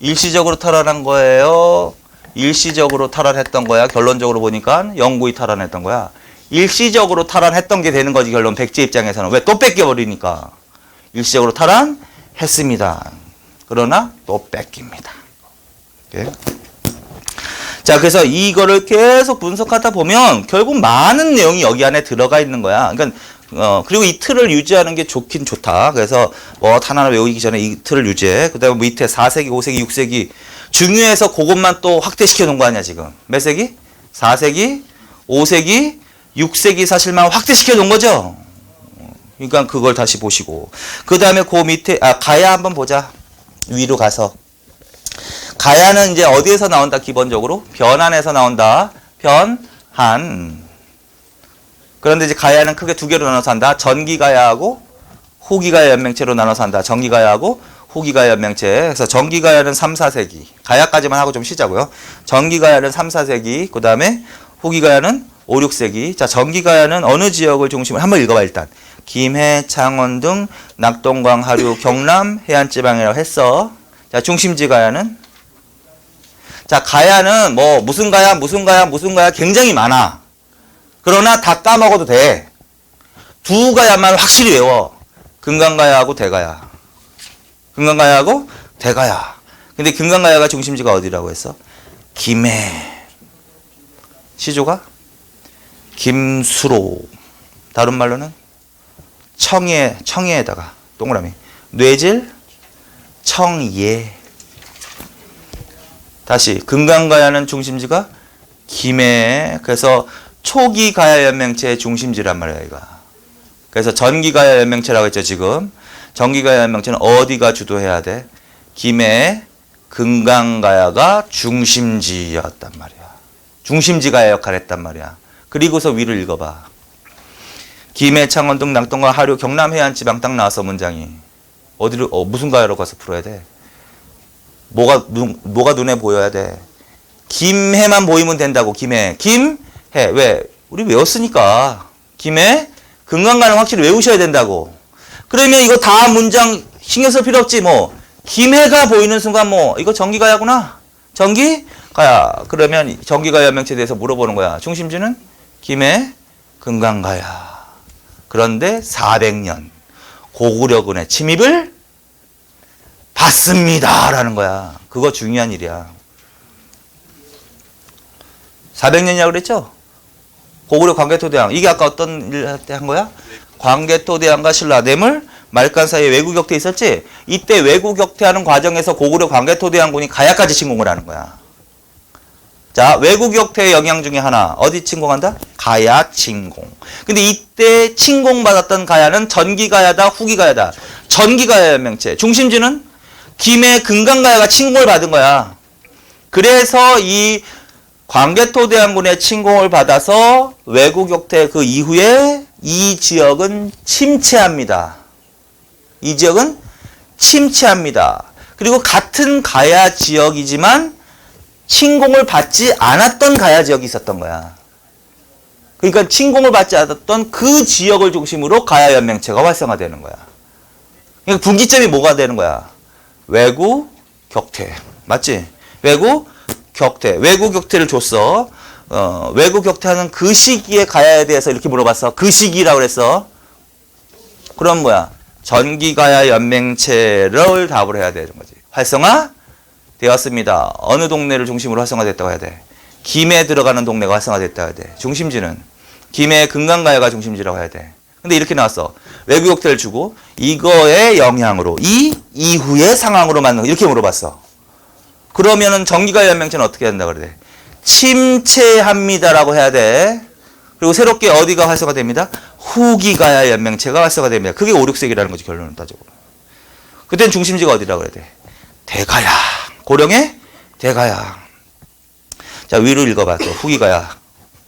일시적으로 탈환한 거예요? 일시적으로 탈환했던 거야? 결론적으로 보니까 영구히 탈환했던 거야. 일시적으로 탈환했던 게 되는 거지 결론 백제 입장에서는. 왜? 또 뺏겨버리니까. 일시적으로 탈환했습니다. 그러나 또 뺏깁니다. 오케이? 자, 그래서 이거를 계속 분석하다 보면 결국 많은 내용이 여기 안에 들어가 있는 거야. 그러니까 그리고 이 틀을 유지하는 게 좋긴 좋다. 그래서 뭐 하나 외우기 전에 이 틀을 유지해. 그다음에 밑에 4세기, 5세기, 6세기 중요해서 그것만 또 확대시켜 놓은 거 아니야 지금. 몇 세기? 4세기, 5세기, 6세기 사실만 확대시켜 놓은 거죠. 그러니까 그걸 다시 보시고 그다음에 그 밑에 가야 한번 보자. 위로 가서 가야는 이제 어디에서 나온다? 기본적으로 변한에서 나온다. 변한. 그런데 이제 가야는 크게 두 개로 나눠서 한다. 전기가야하고 후기가야 연맹체로 나눠서 한다. 전기가야하고 후기가야 연맹체. 그래서 전기가야는 3, 4세기. 가야까지만 하고 좀 쉬자고요. 전기가야는 3, 4세기. 그 다음에 후기가야는 5, 6세기. 자, 전기가야는 어느 지역을 중심으로 한번 읽어봐 일단. 김해, 창원 등 낙동강, 하류, 경남 해안지방이라고 했어. 자, 중심지 가야는 자, 가야는 뭐 무슨 가야 굉장히 많아. 그러나 다 까먹어도 돼. 두 가야만 확실히 외워. 금강가야하고 대가야. 금강가야하고 대가야. 근데 금강가야가 중심지가 어디라고 했어? 김해. 시조가 김수로. 다른 말로는 청해에다가 동그라미. 뇌질 청예. 다시 금강가야는 중심지가 김해. 그래서 초기 가야 연맹체의 중심지란 말이야 이거. 그래서 전기 가야 연맹체라고 했죠 지금. 전기 가야 연맹체는 어디가 주도해야 돼? 김해 금강가야가 중심지였단 말이야. 중심지가야 역할을 했단 말이야. 그리고서 위를 읽어봐. 김해, 창원 등 낙동과 하류, 경남 해안 지방 딱 나와서 문장이 어디를 무슨 가야로 가서 풀어야 돼? 뭐가 눈에 보여야 돼? 김해만 보이면 된다고. 김해, 김해. 왜? 우리 외웠으니까. 김해, 금강가는 확실히 외우셔야 된다고. 그러면 이거 다 문장 신경 쓸 필요 없지 뭐. 김해가 보이는 순간 뭐 이거 전기가야구나. 전기가야. 그러면 전기가야 연명체에 대해서 물어보는 거야. 중심지는 김해, 금강가야. 그런데 400년 고구려군의 침입을 받습니다 라는 거야. 그거 중요한 일이야. 400년이라고 그랬죠? 고구려 광개토대왕. 이게 아까 어떤 일 할 때 한 거야? 광개토대왕과 신라, 뇌물, 말간 사이에 왜구격퇴 있었지? 이때 왜구격퇴하는 과정에서 고구려 광개토대왕군이 가야까지 침공을 하는 거야. 자, 왜구격퇴의 영향 중에 하나. 어디 침공한다? 가야 침공. 근데 이때 침공받았던 가야는 전기가야다, 후기가야다. 전기가야 연명체. 중심지는 김해 금강가야가 침공을 받은 거야. 그래서 이 광개토대왕군의 침공을 받아서 왜구격퇴 그 이후에 이 지역은 침체합니다. 이 지역은 침체합니다. 그리고 같은 가야 지역이지만 침공을 받지 않았던 가야 지역이 있었던 거야. 그러니까 침공을 받지 않았던 그 지역을 중심으로 가야 연맹체가 활성화되는 거야. 그러니까 분기점이 뭐가 되는 거야? 왜구격퇴. 맞지? 왜구격퇴. 왜구격퇴를 줬어. 왜구격퇴하는 그 시기의 가야에 대해서 이렇게 물어봤어. 그 시기라고 그랬어. 그럼 뭐야? 전기가야 연맹체를 답을 해야 되는 거지. 활성화 되었습니다. 어느 동네를 중심으로 활성화됐다고 해야 돼? 김해 들어가는 동네가 활성화됐다고 해야 돼. 중심지는 김해 금강가야가 중심지라고 해야 돼. 근데 이렇게 나왔어. 왜구격퇴를 주고 이거의 영향으로 이 이후의 상황으로 맞는 거 이렇게 물어봤어. 그러면은 전기가야 연맹체는 어떻게 한다 그래? 침체합니다라고 해야 돼. 그리고 새롭게 어디가 활성화됩니다? 후기가야 연맹체가 활성화됩니다. 그게 5, 6세기라는 거지 결론을 따지고. 그땐 중심지가 어디라고 그래야 돼? 대가야. 고령의 대가야. 자, 위로 읽어봐. 또 후기가야.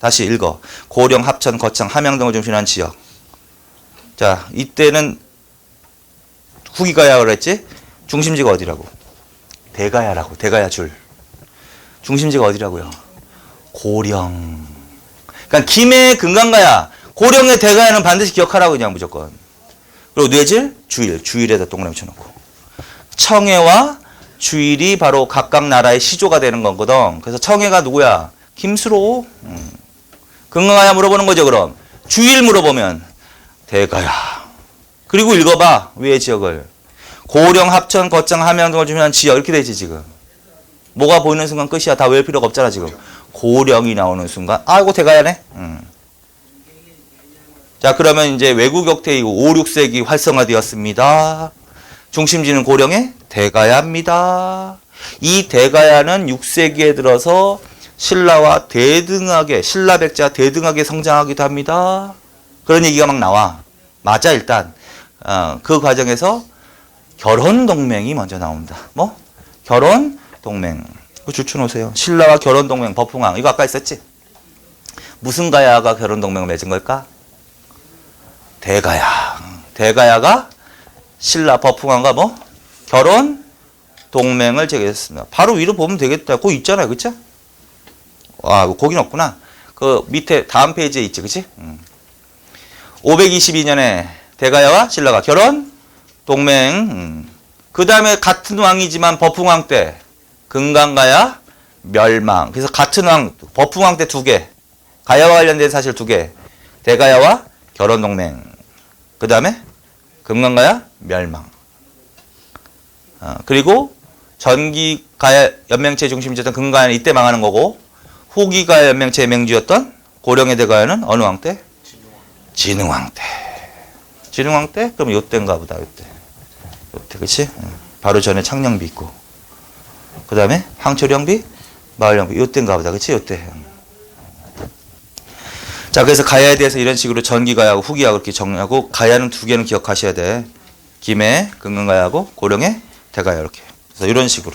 다시 읽어. 고령, 합천, 거창, 함양 등을 중심으로 한 지역. 자, 이때는 후기가야 그랬지? 중심지가 어디라고? 대가야라고. 대가야 줄. 중심지가 어디라고요? 고령. 그러니까 김해 금강가야. 고령의 대가야는 반드시 기억하라고 그냥 무조건. 그리고 뇌질, 주일. 주일에다 동그라미 쳐놓고. 청해와 주일이 바로 각각 나라의 시조가 되는 거거든. 그래서 청해가 누구야? 김수로. 금강가야 물어보는 거죠 그럼. 주일 물어보면 대가야. 그리고 읽어봐. 위의 지역을. 고령, 합천, 거창, 함양 등을 중심한 지역. 이렇게 되지 지금. 뭐가 보이는 순간 끝이야. 다 외울 필요가 없잖아 지금. 고령이 나오는 순간. 아이고 대가야네. 자, 그러면 이제 왜구격퇴 이후 5, 6세기 활성화되었습니다. 중심지는 고령의 대가야입니다. 이 대가야는 6세기에 들어서 신라와 대등하게, 신라 백제와 대등하게 성장하기도 합니다. 그런 얘기가 막 나와. 맞아, 일단. 그 과정에서 결혼 동맹이 먼저 나옵니다. 뭐? 결혼 동맹. 그거 줄쳐놓으세요. 신라와 결혼 동맹, 버풍왕. 이거 아까 있었지? 무슨 가야가 결혼 동맹을 맺은 걸까? 대가야. 대가야가 신라 버풍왕과 뭐? 결혼 동맹을 제기했습니다. 바로 위로 보면 되겠다. 그거 있잖아요. 그쵸? 아, 거긴 없구나. 그 밑에 다음 페이지에 있지. 그치? 522년에 대가야와 신라가 결혼 동맹. 그 다음에 같은 왕이지만 버풍왕 때 금강가야 멸망. 그래서 같은 왕, 버풍왕 때 2개. 가야와 관련된 사실 2개. 대가야와 결혼 동맹. 그 다음에 금강가야 멸망. 그리고 전기가야 연맹체 중심지였던 금강가야는 이때 망하는 거고, 후기가야 연맹체의 맹주였던 고령의 대가야는 어느 왕 때? 진흥왕 때. 진흥왕 때? 그럼 요때인가 보다. 요때. 요때. 그치? 바로 전에 창녕비 있고. 그 다음에 항철영비, 마을영비. 요때인가 보다. 그치? 요때. 자, 그래서 가야에 대해서 이런 식으로 전기가야하고 후기가야 그렇게 정리하고, 가야는 2개는 기억하셔야 돼. 김해, 금강가야하고 고령의 대가야 이렇게. 그래서 이런 식으로.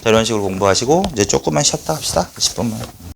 자, 이런 식으로 공부하시고 이제 조금만 쉬었다 합시다. 10분만.